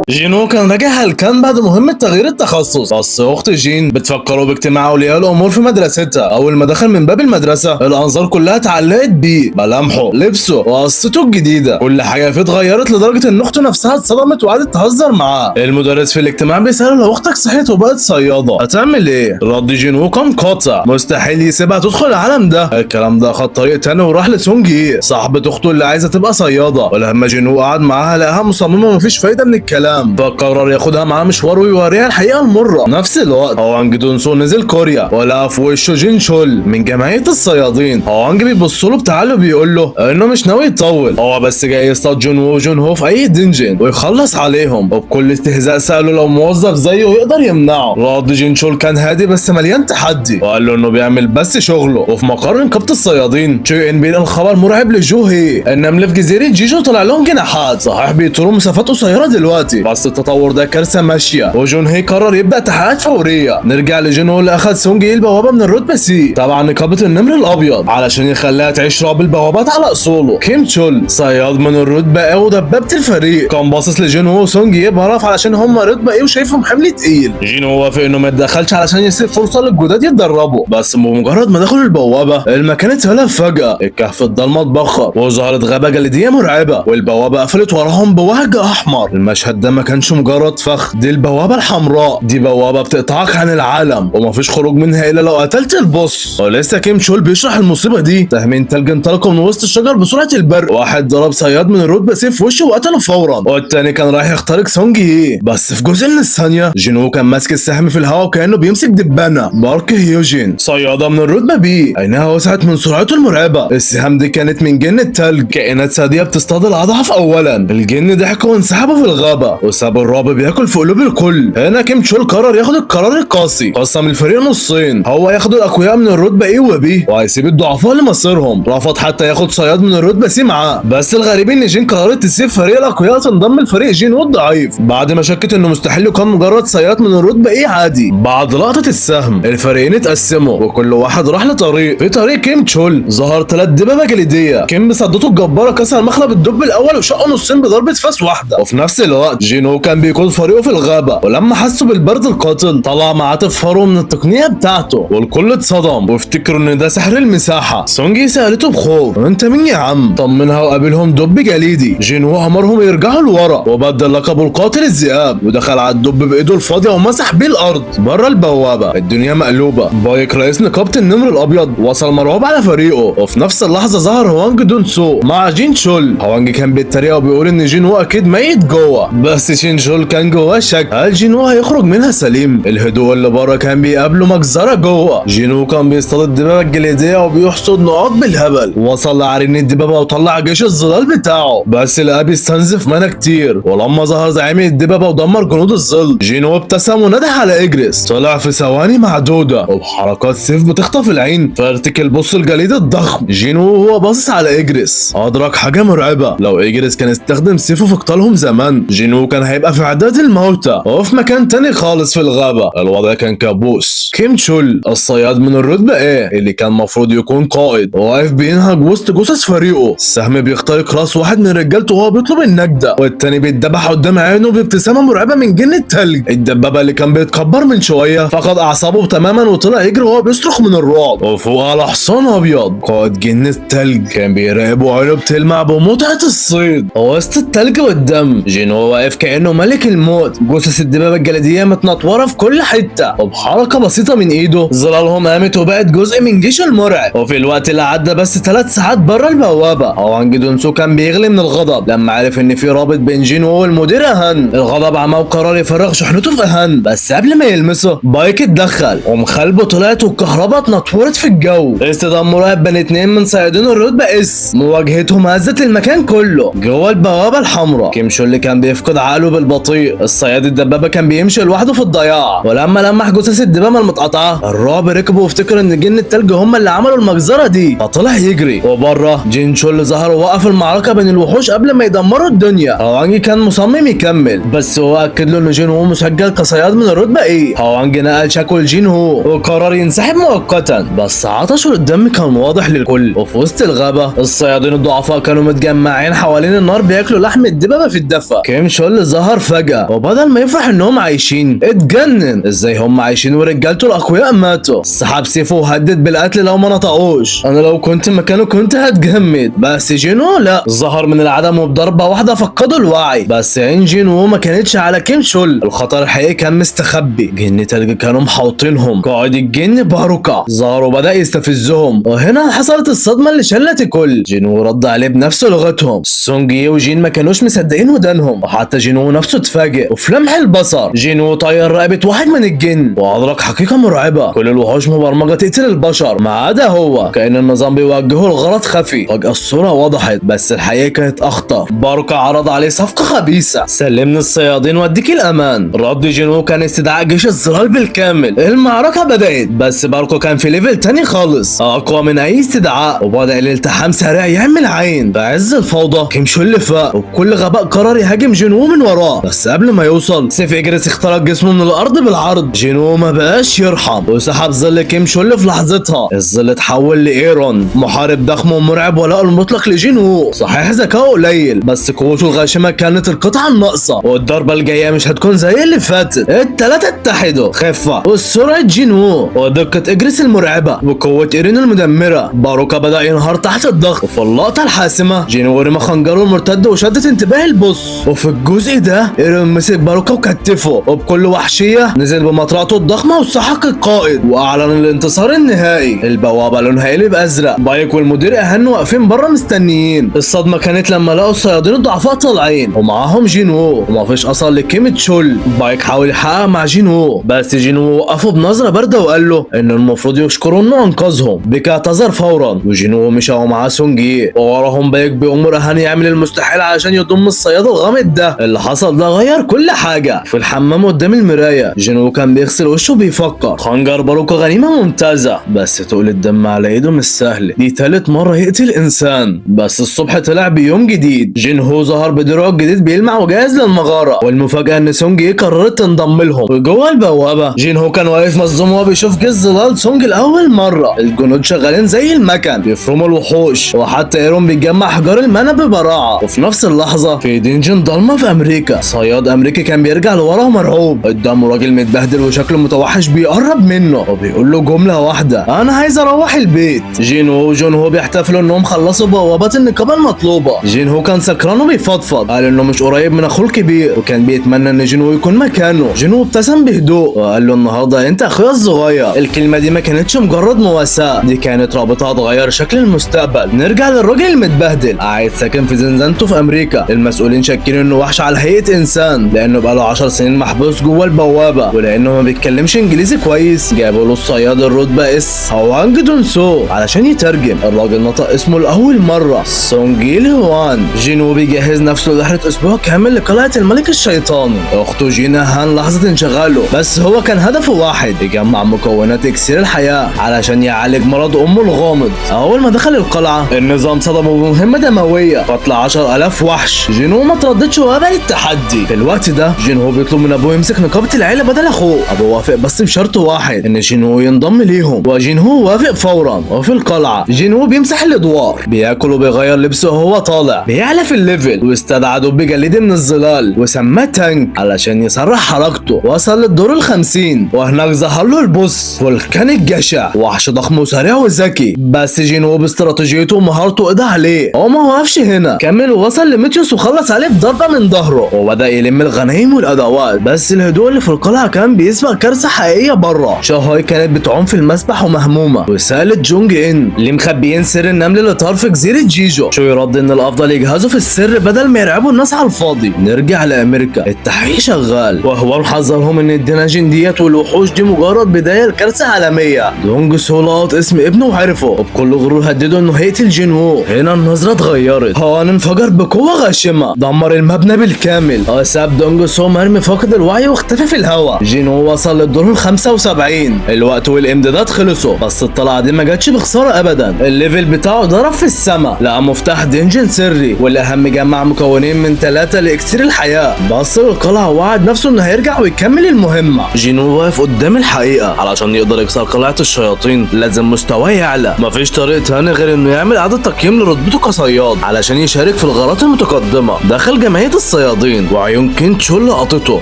جينو كان راجع هلكان بعد مهمة تغيير التخصص، بس اخت جين بتفكره باجتماع اولياء الامور في مدرستها. اول ما دخل من باب المدرسة الانظار كلها اتعلقت بيه، ملامحه، لبسه، وقصته الجديدة، كل حاجة فيه اتغيرت لدرجة ان اخته نفسها اتصدمت وقعدت تهزر معاه. المدرس في الاجتماع بيسأله لو اختك صحيت وبقت صيادة هتعمل ايه؟ رد جينو كان قاطع، مستحيل يسيبها تدخل العالم ده. الكلام ده خد طريق تاني وراح لسونجي صاحبة اخته اللي عايزة تبقى صيادة، ولما جينو قعد معاها لقاها مصممة مفيش فايدة من الكلام، فقرر ياخدها معاه مشوار ويوريها الحقيقه المره. نفس الوقت هوانج دونسو نزل كوريا ولقى في وشه جين شول من جمعيه الصيادين. هوانج بيبص له بتعالى وبيقول له انه مش ناوي يطول، هو بس جاي يصطاد جون وو وجون هو في اي دنجن ويخلص عليهم. وبكل استهزاء ساله لو موظف زيه يقدر يمنعه. رد جين شول كان هادي بس مليان تحدي، وقال له انه بيعمل بس شغله. وفي مقر نقابه الصيادين تشي ان بينقل خبر مرعب لجو هي النمل في جزيره جيجو طلع لهم جناحات، صحيح بيطيروا مسافات قصيره دلوقتي بس التطور ده كارثه ماشيه. وجون هي قرر يبدا تحقيقات فوريه. نرجع لجون اللي اخذ سونجي البوابه من الرتبه سي تبع نقابه النمر الابيض علشان يخليها تعيش رعب البوابات على اصوله. كيم تشول صياد من الرتبه ايه ودبابه الفريق كان باصص لجون وسونجي يبهرف علشان هم رتبه ايه وشايفهم حمل تقيل. جين وافق انه ما يتدخلش علشان يسيب فرصه للجداد يتدربوا، بس بمجرد ما دخلوا البوابه المكان اتقلب فجاه. الكهف الضلمه اتبخر وظهرت غابه جليديه مرعبه والبوابه قفلت وراهم بوهج احمر. المشهد ده ما كانش مجرد فخ، دي البوابه الحمراء، دي بوابه بتقطعك عن العالم ومفيش خروج منها الا لو قتلت البوس. ولسه كيم تشول بيشرح المصيبه دي تهمين تلج انطلقوا من وسط الشجر بسرعه البرق. واحد ضرب صياد من الرتبه سيف في وشه وقتله فورا، والتاني كان رايح يخترق سونجي بس في جزء من الثانيه جينو كان ماسك السهم في الهواء وكانه بيمسك دبانه. مارك هيوجين صياده من الرتبه بي عينها وسعت من سرعته المرعبه. السهام دي كانت من جن التلج، كائنات ساديه بتصطاد الاضعف. اولا الجن ضحكوا وانسحبوا في الغابه وسابوا الرعب بياكل في قلوب الكل. هنا كيم تشول قرر ياخد القرار القاسي، قسم الفريق نصين، هو ياخد الاقوياء من الرتبه ايه وبي وهيسيب الضعفاء لمصيرهم. رفض حتى ياخد صياد من الرتبه سي معاه، بس الغريب ان جين قررت تسيب فريق الاقوياء تنضم لفريق جين والضعيف بعد ما شكت انه مستحيل يكون مجرد صياد من الرتبه ايه عادي. بعد لقطه السهم الفريقين اتقسموا وكل واحد راح لطريق. في طريق كيم تشول ظهر 3 دبابه جليديه، كيم بصدته الجباره كسر مخلب الدب الاول وشقه نصين بضربه فاس واحده. وفي نفس الوقت جينو كان بيقود فريقه في الغابة، ولما حسوا بالبرد القاتل طلع معاطف فارو من التقنية بتاعته، والكل اتصدم وافتكروا ان ده سحر المساحة. سونجي سألته بخوف انت مين يا عم؟ طمنها وقابلهم دب جليدي. جينو امرهم يرجعوا لورا وبدل لقبه القاتل الذئاب، ودخل على الدب بايده الفاضية ومسح بيه الارض. بره البوابة الدنيا مقلوبة. بايك رئيس نقابة النمر الابيض وصل مرعوب على فريقه، وفي نفس اللحظة ظهر هوانج دون سو مع جين شول. هوانج كان بيتريق وبيقول ان جينو اكيد ميت جوه، بس شين شول كان جواه شك هل جينو هيخرج منها سليم. الهدوء اللي بره كان بيقابله مجزرة جوه. جينو كان بيصطاد الدبابة الجليدية وبيحصد نقاط بالهبل، وصل لعرين الدبابة وطلع جيش الظلال بتاعه، بس لقاه بيستنزف مانا كتير. ولما ظهر زعيم الدبابة ودمر جنود الظل جينو ابتسم ونده على اجريس. طلع في ثواني معدودة وبحركات سيف بتخطف العين فارتكل بص الجليد الضخم. جينو وهو باصص على اجريس ادرك حاجة مرعبة، لو اجريس كان استخدم سيفه في قتالهم زمان جينو كان هيبقى في عداد الموتى وفي مكان تاني خالص في الغابة. الوضع كان كابوس. كيم شول الصياد من الرتبة ايه اللي كان مفروض يكون قائد واقف بينهج وسط جثث فريقه. السهم بيخترق راس واحد من رجالته وهو بيطلب النجدة، والتاني بيتذبح قدام عينه بابتسامة مرعبة من جن التلج. الدبابة اللي كان بيتكبر من شوية فقد اعصابه تماما وطلع يجري وهو بيصرخ من الرعب، وفوق على حصان ابيض قائد جن التلج كان بيراقب وعينه بتلمع بمتعة الصيد وسط التلج والدم. جينو واقف كأنه ملك الموت، جثث الدبابة الجليدية متنطورة في كل حتة، وبحركة بسيطة من ايده ظلالهم قامت وبقت جزء من جيش المرعب. وفي الوقت اللي عدى بس 3 ساعات بره البوابة هوانج دون سو كان بيغلي من الغضب لما عرف ان في رابط بين جينو والمدير اهان. الغضب عماه وقرر يفرغ شحنته في اهان، بس قبل ما يلمسه بايك اتدخل ومخالبه طلعت والكهرباء اتنطورت في الجو. اصطدام مرعب بين 2 من صيادين الرتبة اس، مواجهتهم هزت المكان كله. جوه البوابة الحمراء كيم شول كان بيفقد عقله بالبطيء. الصياد الدبابة كان بيمشي لوحده في الضياع، ولما لمح جثث الدبابة المتقطعة الرعب ركبه وافتكر ان جن التلج هم اللي عملوا المجزرة دي فطلع يجري. وبره جين شول ظهر ووقف المعركة بين الوحوش قبل ما يدمروا الدنيا. هوانج كان مصمم يكمل بس هو اكد له ان جين هو مسجل كصياد من الرتبة ايه. هوانج نقل شكوى لجين هو وقرر ينسحب مؤقتا، بس عطشه الدم كان واضح للكل. وفي وسط الغابة الصيادين الضعفاء كانوا متجمعين حوالين النار بياكلوا لحم الدبابة في الدفا. كيم شول ظهر فجأة وبدل ما يفرح انهم عايشين اتجنن ازاي هم عايشين ورجالته الاقوياء ماتوا. سحب سيفه وهدد بالقتل لو ما نطقوش. انا لو كنت مكانه كنت هتجمد، بس جينو لا، ظهر من العدم وبضربة واحدة فقدوا الوعي. بس عين جينو ما كانتش على كيم شول، الخطر الحقيقي كان مستخبي. جن تلج كانوا محاوطينهم. قائد الجن باروكا ظهر وبدأ يستفزهم، وهنا حصلت الصدمة اللي شلت الكل. جينو رد عليه بنفس لغتهم. سونجي وجين ما كانوش مصدقين ودانهم، وحتى جينو نفسه اتفاجئ. وفي لمح البصر جينو طير رقبة واحد من الجن وأدرك حقيقة مرعبة، كل الوحوش مبرمجة تقتل البشر ما عدا هو. كأن النظام بيوجهه لغرض خفي. فجأة الصورة وضحت بس الحقيقة كانت أخطر. باروكا عرض عليه صفقة خبيثة، سلمني الصيادين واديك الأمان. رد جينو كان استدعاء جيش الظلال بالكامل. المعركة بدأت بس باروكا كان في ليفل تاني خالص أقوى من أي استدعاء، وبدأ الالتحام سريع يعمل عين. بعز الفوضى كيم شول فاق وبكل غباء قرر يهاجم جينو من وراه، بس قبل ما يوصل سيف اجريس اخترق جسمه من الأرض بالعرض. جينو ما بقاش يرحم وسحب ظل كيم شول في لحظتها. الظل اتحول لإيرون محارب ضخم ومرعب ولاء المطلق لجينو. صحيح ذكاؤه قليل بس قوته الغاشمة كانت القطعة الناقصة، والضربة الجاية مش هتكون زي اللي فاتت. التلاتة اتحدوا، خفة وسرعة جينو ودقة اجريس المرعبة وقوة ايرين المدمرة. باروكا بدأ ينهار تحت الضغط، وفي اللقطة الحاسمة جينو رمى خنجره المرتد وشدت انتباه البوس. وفي الجزء ده ايرين مسك باروكا وكتفه وبكل وحشية نزل بمطرقته الضخمة وسحق القائد واعلن الانتصار النهائي. البوابة لونها قلب ازرق. بايك والمدير اهان واقفين بره مستنيين. الصدمة كانت لما لقوا الصيادين الضعفاء طالعين ومعاهم جينو ومفيش اثر لكيم شول. بايك حاول يحقق مع جينو بس جينو وقفه بنظرة باردة وقال له ان المفروض يشكروا انه انقذهم. بيك اعتذر فورا وجينو مشى ومعاه سونجي، ووراهم بايك بأمر اهان يعمل المستحيل علشان يضم الصياد الغامض ده. اللي حصل ده غير كل حاجة. في الحمام قدام المراية جينو كان بيغسل وشه بيفكر يفكر. خنجر باروكا غنيمة ممتازة، بس تقول الدم على ايده مش سهل، دي تالت مرة يقتل انسان. بس الصبح طلع بيوم جديد، جين هو ظهر بدروعه الجديد بيلمع وجاهز للمغارة، والمفاجأة ان سونج اي قررت تنضم لهم. وجوه البوابة جين هو كان واقف مصدوم وهو بيشوف جيش ظلال سونج لأول مرة. الجنود شغالين زي المكن بيفرموا الوحوش، وحتى ايرون بيجمع حجار المانا ببراعة. وفي نفس اللحظة في دنجن ضلمة في امريكا، صياد امريكي كان بيرجع لورا مرعوب، قدامه راجل متبهدل وشكله متوحش بيقرب منه وبيقول له جملة واحدة: انا عايز اروح البيت. جين وجون هو بيحتفلوا انهم خلصوا بوابات النقابة المطلوبة. جين هو كان سكران وبيفضفض، قال انه مش قريب من اخوه الكبير وكان بيتمنى ان جين هو يكون مكانه. جين هو ابتسم بهدوء وقال له: النهارده انت اخويا الصغير. الكلمة دي ما كانتش مجرد مواساة، دي كانت رابطة هتغير شكل المستقبل. نرجع للراجل المتبهدل قاعد ساكن في زنزانته في امريكا. المسؤولين شاكين انه وحش على هيئة انسان، لانه بقاله 10 سنين محبوس جوه البوابة، ولانه ما بيتكلمش انجليزي كويس جابوا له الصياد الرتبة اس هوانج دون سو علشان يترجم. الراجل نطق اسمه لاول مرة: سونجيل هوان. جينو بيجهز نفسه لرحلة اسبوع كامل لقلعة الملك الشيطاني. اخته جينا هان لاحظت انشغاله، بس هو كان هدفه واحد: يجمع مكونات اكسير الحياة علشان يعالج مرض امه الغامض. اول ما دخل القلعة النظام صدمه بمهمة دموية قتل 10,000 وحش. جينو ما ترددش وقبل التحدي. في الوقت ده جينو بيطلب من ابوه يمسك نقابة العيلة بدل اخوه. ابوه وافق بس بشرط واحد: ان جينو ينضم ليهم، وجينو وافق فورا. وفي القلعة جينو بيمسح الادوار، بياكل وبيغير لبسه وهو طالع، بيعلى في الليفل، واستدعى دب جليدي من الظلال وسماه تانك علشان يسرع حركته. وصل للدور ال50 وهناك ظهر له البوس فولكان الجشع، وحش ضخم وسريع وذكي. بس جينو باستراتيجيته ومهارته قضى عليه. هو ما وقفش هنا، كمل ووصل لميتيوس وخلص عليه بضربة من ظهره، وبدأ يلم الغنايم والادوات. بس الهدوء اللي في القلعة كان بيسبق كارثة حقيقية بره. شاهاي كانت بتعوم في المسبح ومهمومة، وسألت جونج ان اللي مخبيين سر النمل اللي طار في جزيرة جيجو. شو يرد ان الافضل يجهزوا في السر بدل ما يرعبوا الناس على الفاضي. نرجع لامريكا، التحقيق شغال، وهو محذرهم ان الدناجين ديت والوحوش دي مجرد بداية لكارثة عالمية. دونج سو لقط اسم ابنه وعرفه، وبكل غرور هدده انه هيقتل جينو. هنا النظرة اتغيرت، هوان انفجر بقوة غاشمة دمر المبنى بالكامل، وساب دونج سو مرمي فاقد الوعي واختفى في الهواء. جينو وصل للدور ال75، الوقت والامدادات خلصوا، بس الطلعة دي ما جاتش بخسارة ابدا. الليفل بتاعه ضرب في السما، لقى مفتاح دنجن سري، والاهم جمع مكونين من 3 لاكسير الحياة. بص للقلعة ووعد نفسه انه هيرجع ويكمل المهمة. جينو واقف قدام الحقيقة، علشان يقدر يكسر قلعة الشياطين لازم مستواه يعلى. مفيش طريق تاني غير انه يعمل اعادة تقييم لرتبته كصياد علشان يشارك في الغارات المتقدمة. دخل جمعية الصيادين وعيون كين تشول لقطته،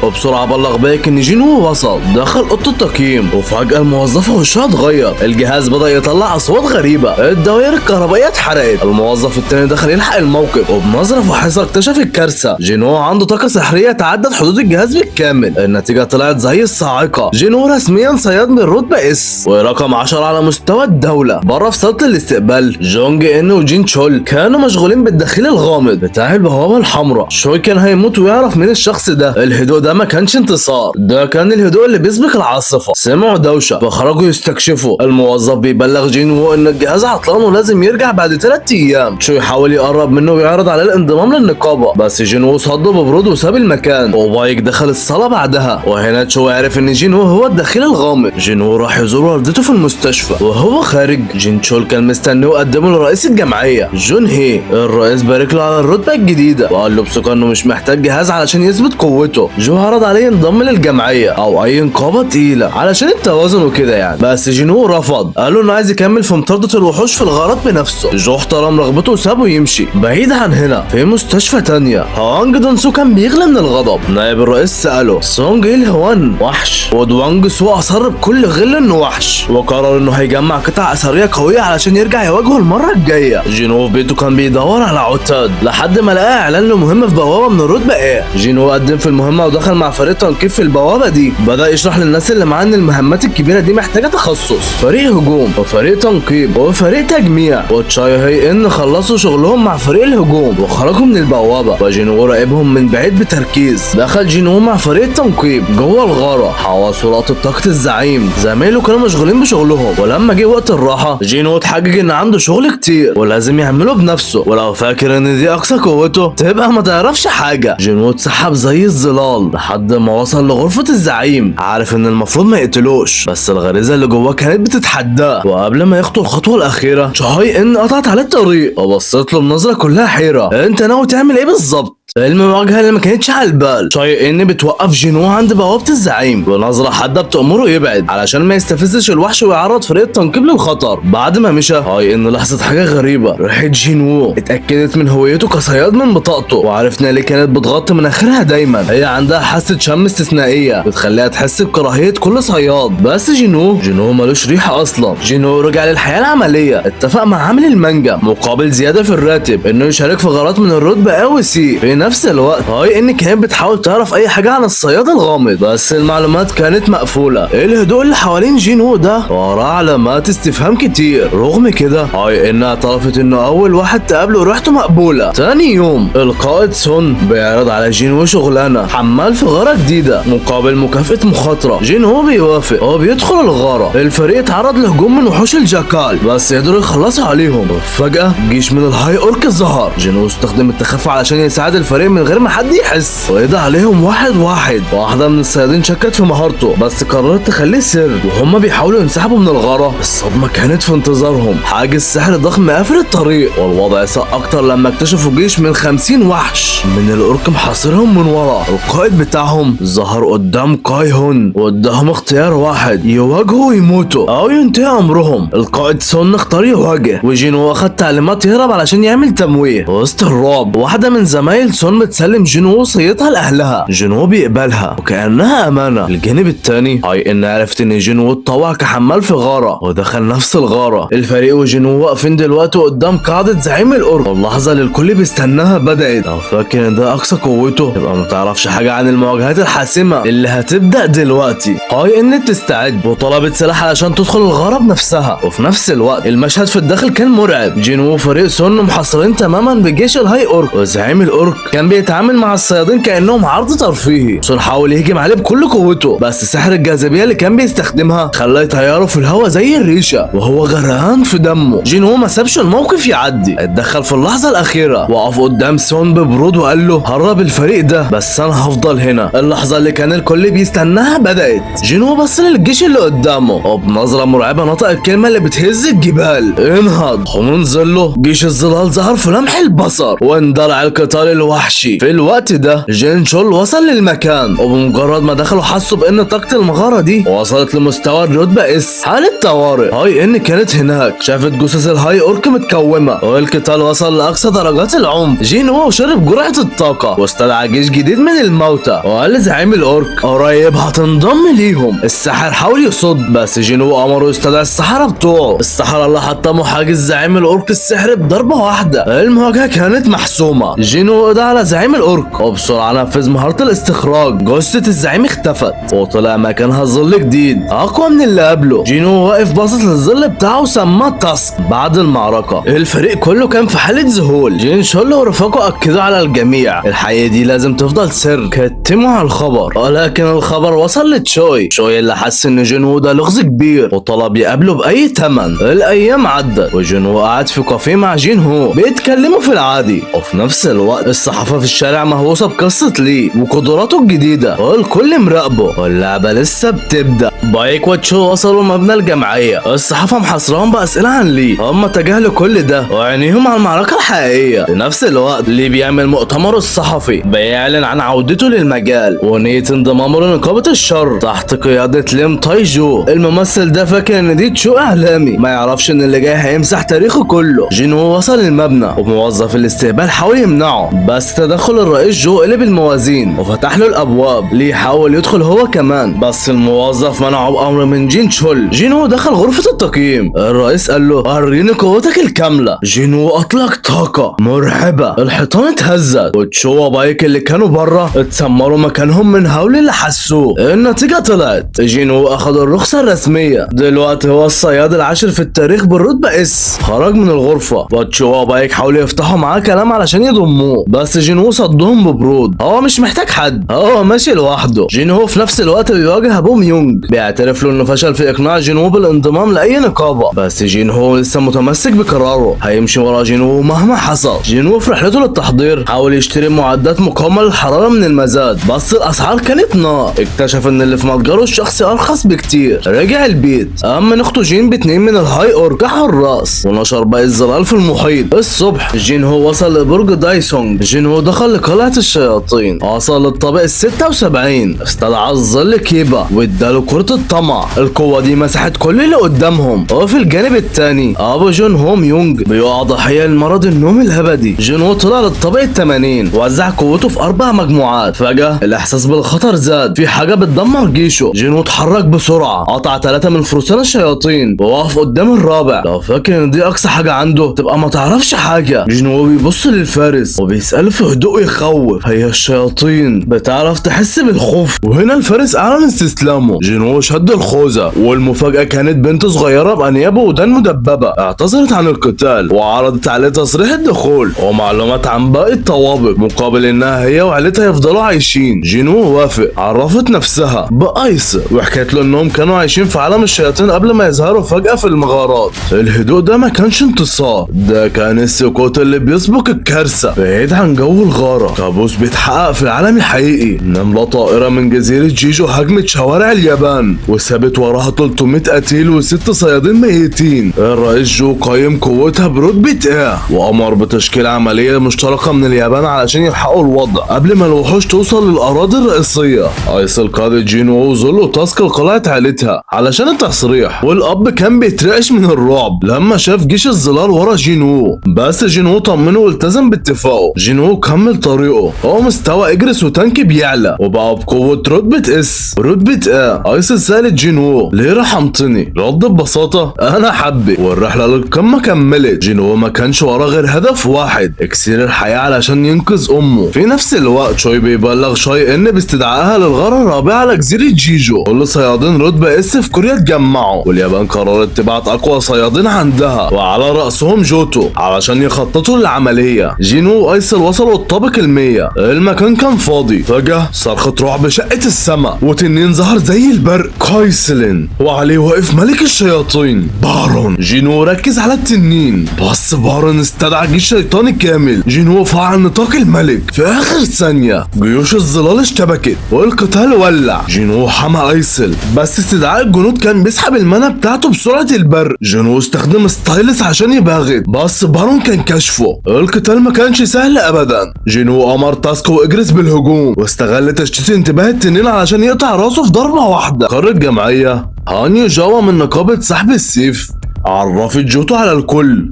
وبسرعة بلغ بايك ان جينو وصل. دخل اوضة التقييم، وفجأة الموظفة وشها اتغير، الجهاز بدأ يطلع اصوات غريبة، الدوائر الكهربائية اتحرقت. الموظف التاني دخل يلحق الموقف، وبنظرة فاحصة اكتشف الكارثة. جينو عنده طاقة سحرية تعدت حدود الجهاز بالكامل، النتيجة طلعت زي الصاعقة. جينو رسميا صياد من رتبة اس، ورقم 10 على مستوى الدولة. بره في صالة الاستقبال جونج ان وجين تشول كانوا مشغولين بالدخيل الغامض بتاع البوابة الحمراء. شوي كان هيموت ويعرف مين الشخص ده. الهدوء ده ما كانش انتصار، ده كان الهدوء اللي بيسبق العاصفة. سمعوا دوشة فخرجوا يستكشفوا. الموظف بيبلغ جينو ان الجهاز عطلان ولازم يرجع بعد 3 ايام. شو يحاول يقرب منه ويعرض عليه الانضمام للنقابة، بس جينو صده ببرود وساب المكان. وبايك دخل الصالة بعدها، وهنا تشو عرف ان جينو هو الدخيل الغامض. جينو راح يزور والدته في المستشفى، وهو خارج جين تشول كان مستنيه وقدمه لرئيس الجمعية جون هي. الرئيس بارك له على الرتبة الجديدة وقال له بثقة انه مش محتاج جهاز علشان يثبت قوته. جو عرض عليه ينضم للجمعية او اي نقابة تقيلة علشان التوازن وكده يعني، بس جينو رفض، قال له انه عايز يكمل في مطاردة الوحوش في الغارات بنفسه. جو احترم رغبته وسابه يمشي. بعيد عن هنا في مستشفى تانية، هوانج دون سو كان بيغلى من الغضب. نائب الرئيس سأله: سونج ايه هوان وحش؟ ودوانج سو اصر بكل غل انه وحش، وقرر انه هيجمع قطع اثرية قوية علشان يرجع يواجهه المرة الجاية. جينو في بيته كان بيدور على عتاد لحد ما لقى اعلان لمهمة في بوابة من الرتبة ايه. جينو قدم في المهمة ودخل مع فريق تنقيب في البوابة دي. بدأ يشرح للناس اللي معاه ان المهمات الكبيرة دي محتاجة تخصص، فريق هجوم وفريق تنقيب وفريق تجميع. وتشاي هي ان خلصوا شغلهم مع فريق الهجوم وخرجوا من البوابة، وجينو راقبهم من بعيد بتركيز. دخل جينو مع فريق التنقيب جوه الغارة، حواس ولقطة طاقة الزعيم. زمايله كانوا مشغولين بشغلهم، ولما جه وقت الراحة جينو اتحجج ان عنده شغل كتير ولازم يعمله بنفسه، ولو فاكر ان دي اقصى قوته تبقى ما تعرفش حاجة. جينو اتسحب زي الظلال لحد ما وصل لغرفة الزعيم، عارف ان المفروض ما يقتلوش، بس الغريزه اللي جواه كانت بتتحداه. وقبل ما يخطو الخطوه الاخيره شاي ان قطعت عليه الطريق وبصت له بنظره كلها حيره. انت ناوي تعمل ايه بالظبط؟ المواجهه اللي ما كانتش على البال. شاي ان بتوقف جينو عند بوابه الزعيم بنظره حاده بتأمره يبعد علشان ما يستفزش الوحش ويعرض فريق التنقيب للخطر. بعد ما مشى شاي ان لاحظت حاجه غريبه. ريحه جينو اتاكدت من هويته كصياد من بطاقته، وعرفنا ليه كانت بتغطي مناخيرها دايما. هي عندها حاسه شم استثنائيه بتخليها تحس بكراهيه كل صياد. بس جينو ملوش ريحه اصلا. جينو رجع للحياه العمليه، اتفق مع عامل المانجا مقابل زياده في الراتب انه يشارك في غارات من الرتبه او سي. في نفس الوقت هاي ان كانت بتحاول تعرف اي حاجه عن الصياد الغامض، بس المعلومات كانت مقفوله. الهدوء اللي حوالين جينو ده وراه علامات استفهام كتير. رغم كده هاي ان اعترفت انه اول واحد تقابله ريحته مقبوله. تاني يوم القائد سون بيعرض على جينو شغلانه حمال في غاره جديده مقابل مكافاه مخاطره. جينو بيوافق وبيدخل الغاره. الفريق اتعرض لهجوم من وحوش الجاكال بس قدروا يخلصوا عليهم. فجاه جيش من الهاي اورك ظهر. جينو استخدم التخفي علشان يساعد الفريق من غير ما حد يحس، وقضى عليهم واحد. واحده من الصيادين شكت في مهارته بس قررت تخليه سر. وهم بيحاولوا ينسحبوا من الغاره الصدمه كانت في انتظارهم. حاجز سحر ضخم قافل الطريق، والوضع ساء اكتر لما اكتشفوا جيش من 50 وحش من الأورك محاصرهم من ورا. القائد بتاعهم ظهر قدام كاي هون وقدامهم اختيار واحد: يواجهوا ويموتوا او ينتهي امرهم. القائد سون اختار يواجه، وجينو اخد تعليمات يهرب علشان يعمل تمويه. وسط الرعب واحده من زمايل سون بتسلم جينو وصيتها لاهلها. جينو بيقبلها وكانها امانه. الجانب التاني هاي ان عرفت ان جينو اتطوع كحمال في غاره ودخل نفس الغاره. الفريق وجينو واقفين دلوقتي قدام قاعده زعيم الأورك، واللحظه اللي الكل بيستناها بدات. لو فاكر ان ده اقصى قوته يبقى ما تعرفش حاجه عن المواجهات الحاسمه اللي هتبدا دلوقتي. هاي ان بتستعد وطلبت سلاح علشان تدخل الغاره بنفسها. وفي نفس الوقت المشهد في الداخل كان مرعب. جينو وفريق سون محاصرين تماما بجيش الهاي أورك، وزعيم الأورك كان بيتعامل مع الصيادين كانهم عرض ترفيهي. سون حاول يهجم عليه بكل قوته بس سحر الجاذبيه اللي كان بيستخدمها خلاه يطيره في الهواء زي الريشه وهو غرقان في دمه. جينو ما سابش الموقف يعدي، اتدخل في اللحظه الاخيره، وقف قدام سون ببرود وقال له: هرب الفريق ده بس انا هفضل هنا. اللحظه اللي كان الكل بيستناها بدات. جينو بص للجيش اللي قدامه وبنظره مرعبه نطق الكلمه اللي بتهز الجبال: انهض. ومن ظله جيش الظلال ظهر في لمح البصر واندلع القتال الوحشي. في الوقت ده جين شول وصل للمكان، وبمجرد ما دخلوا حسوا بان طاقه المغاره دي وصلت لمستوى الرتبه اس. حاله طوارئ. هاي ان كانت هناك، شافت جثث الهاي أورك متكومه والقتال وصل لاقصى درجات العنف. جينو شرب جرعه الطاقه واستدعى جيش جديد من الموتى وقال لزعيم الأورك: قريب هتنضم ليهم. الساحر حاول يصد بس جينو امره يستدعي السحره بتوعه. السحره اللي حطموا حاجز زعيم الأورك السحر بضربه واحده. المواجهه كانت محسومه. جينو قضى على زعيم الأورك وبسرعه نفذ مهاره الاستخراج. جثه الزعيم اختفت وطلع مكانها ظل جديد اقوى من اللي قبله. جينو واقف باصص للظل بتاعه وسماه تاسك. بعد المعركه الفريق كله كان في حاله ذهول. جين شول ورفاقه اكدوا على الجميع الحقيقه دي لازم تفضل سر. كتموا على الخبر، ولكن الخبر وصل لتشوي. شوي اللي حس ان جينو ده لغز كبير وطلب يقابله باي ثمن. الايام عدت وجينو قاعد في كافيه مع جين هو بيتكلموا في العادي، وفي نفس الوقت الصحافه في الشارع مهووسه بقصه لي وقدراته الجديده والكل مراقبه، واللعبه لسه بتبدا. بايك وتشو وصلوا مبنى الجمعيه. الصحافه محاصرهم باسئله عن لي. هم تجاهلوا كل ده وعينيهم على المعركه الحقيقيه. في نفس الوقت لي بيعمل مؤتمره الصحفي بيعلن عن عودته للمجال ونيه انضمامه لنقابه الشر تحت قياده ليم تايجو. الممثل ده فاكر ان دي تشو اعلامي، ما يعرفش ان اللي جاي هيمسح تاريخه كله. جينو وصل المبنى وموظف الاستقبال حاول يمنعه، بس تدخل الرئيس جو قلب الموازين وفتح له الابواب. لي حاول يدخل هو كمان بس الموظف منعه بامر من جين شول. جينو دخل غرفه التقييم. الرئيس قال له: وريني قوتك الكامله. جينو اطلق طاقه مرعبه، الحيطان اتهزت وتشو وبايك اللي كانوا بره اتسمروا مكانهم من هول اللي حسوه. النتيجه طلعت جينو اخذ الرخصه الرسميه. دلوقتي هو الصياد العاشر في التاريخ بالرتبه اس. خرج من الغرفه وتشو وبايك حاولوا يفتحوا معاه كلام علشان يضموه، بس بس جينو صدهم ببرود، هو مش محتاج حد، هو ماشي لوحده. جينو في نفس الوقت بيواجه ابوه ميونج، بيعترف له انه فشل في اقناع جينو بالانضمام لاي نقابه، بس جينو لسه متمسك بقراره، هيمشي ورا جينو مهما حصل. جينو في رحلته للتحضير حاول يشتري معدات مقاومه للحراره من المزاد، بس الاسعار كانت نار. اكتشف ان اللي في متجره الشخصي ارخص بكتير. رجع البيت، قام من اخته جين باتنين من الهاي اورك حراس، ونشر باقي الظلال في المحيط. الصبح جينهو وصل لبرج دايسونج. جينهو دخل لقلعه الشياطين، وصل للطابق ال76، استدعى الظل كيبا واداله كرة الطمع. القوة دي مسحت كل اللي قدامهم. وفي الجانب التاني ابو جونهو ميونج بيقع ضحية لمرض النوم الابدي. جينهو طلع للطابق ال80، وزع قوته في 4 مجموعات. فجأة الاحساس بالخطر زاد، في حاجة بتدمر جيشه. جينهو اتحرك بسرعة، قطع 3 من فرسان الشياطين ووقف قدام الرابع. لو فاكر ان دي اقصى حاجة عنده تبقى ما تعرفش حاجة. جينهو بيبص للفارس وبيسأله في هدوء يخوف، هي الشياطين بتعرف تحس بالخوف؟ وهنا الفارس اعلن استسلامه. جينهو شد الخوذة، والمفاجأة كانت بنت صغيرة بأنياب ودان مدببة اعتذرت عن القتال وعرضت عليه تصريح الدخول ومعلومات عن باقي الطوابق مقابل انها هي وعيلتها يفضلوا عايشين. جينهو وافق، عرفت نفسها بأيسر وحكت له انهم كانوا عايشين في عالم الشياطين قبل ما يظهروا فجأة في المغارات. الهدوء ده ما كانش انتصار، ده كان السكوت اللي بيسبق الكارثة. بعيد عن جو الغارة كابوس بيتحقق في العالم الحقيقي. نملة طائرة من جزيرة جيجو هجمت شوارع اليابان وسابت وراها 300 قتيل و6 صيادين ميتين. الرئيس جو قيم قوتها برتبة ايه وامر بتشكيل عملية مشتركة من اليابان علشان يلحقوا الوضع قبل ما الوحوش توصل للأراضي الرئيسية. ايسل قادت جينو وزولو تاسك لقلعة عيلتها علشان التصريح، والاب كان بيترعش من الرعب لما شاف جيش الظلال ورا جينو، بس جينو طمنه والتزم باتفاقه. جينو كمل طريقه، هو مستوى اجرس وتانك بيعلى وبقى بقوة رتبة اس. رتبة ايه؟ ايسل سألت جينو ليه رحمتني؟ رد ببساطة انا حبك، والرحلة للقمة كملت. جينو ما كانش وراه غير هدف واحد، اكسير الحياة علشان ينقذ امه. في نفس الوقت شوي بيبلغ شوي ان باستدعائها للغارة الرابعة على جزيرة جيجو. كل صيادين رتبة اس في كوريا اتجمعوا، واليابان قررت تبعت اقوى صيادين عندها وعلى رأسهم جوتو علشان يخططوا للعملية. جينو وايسل وصلوا الطابق ال100، المكان كان فاضي. فجأة صرخة رعب شقت السماء وتنين ظهر زي البرق، كايسلين، وعليه واقف ملك الشياطين بارون. جينو ركز على التنين، بس بارون استدعى جيش شيطاني كامل. جينو فعل نطاق الملك في اخر ثانية، جيوش الظلال اشتبكت والقتال ولع. جينو حمى ايسل، بس استدعاء الجنود كان بيسحب المنى بتاعته بسرعة البرق. جينو استخدم ستايلس عشان يباغت، بس بارون كان كشفه. القتال ما كانش سهل ابدا. جينو امر تاسكو واجرس بالهجوم واستغل تشتيت انتباه التنين علشان يقطع راسه في ضربة واحدة. قررت جمعية هانيو جاوا من نقابة سحب السيف عرفت جوتو على الكل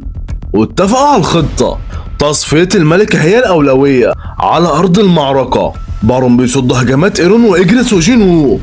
واتفقوا على الخطة. تصفية الملكة هي الأولوية على أرض المعركة. بارون بيصد هجمات ايرون واجرس وجينو،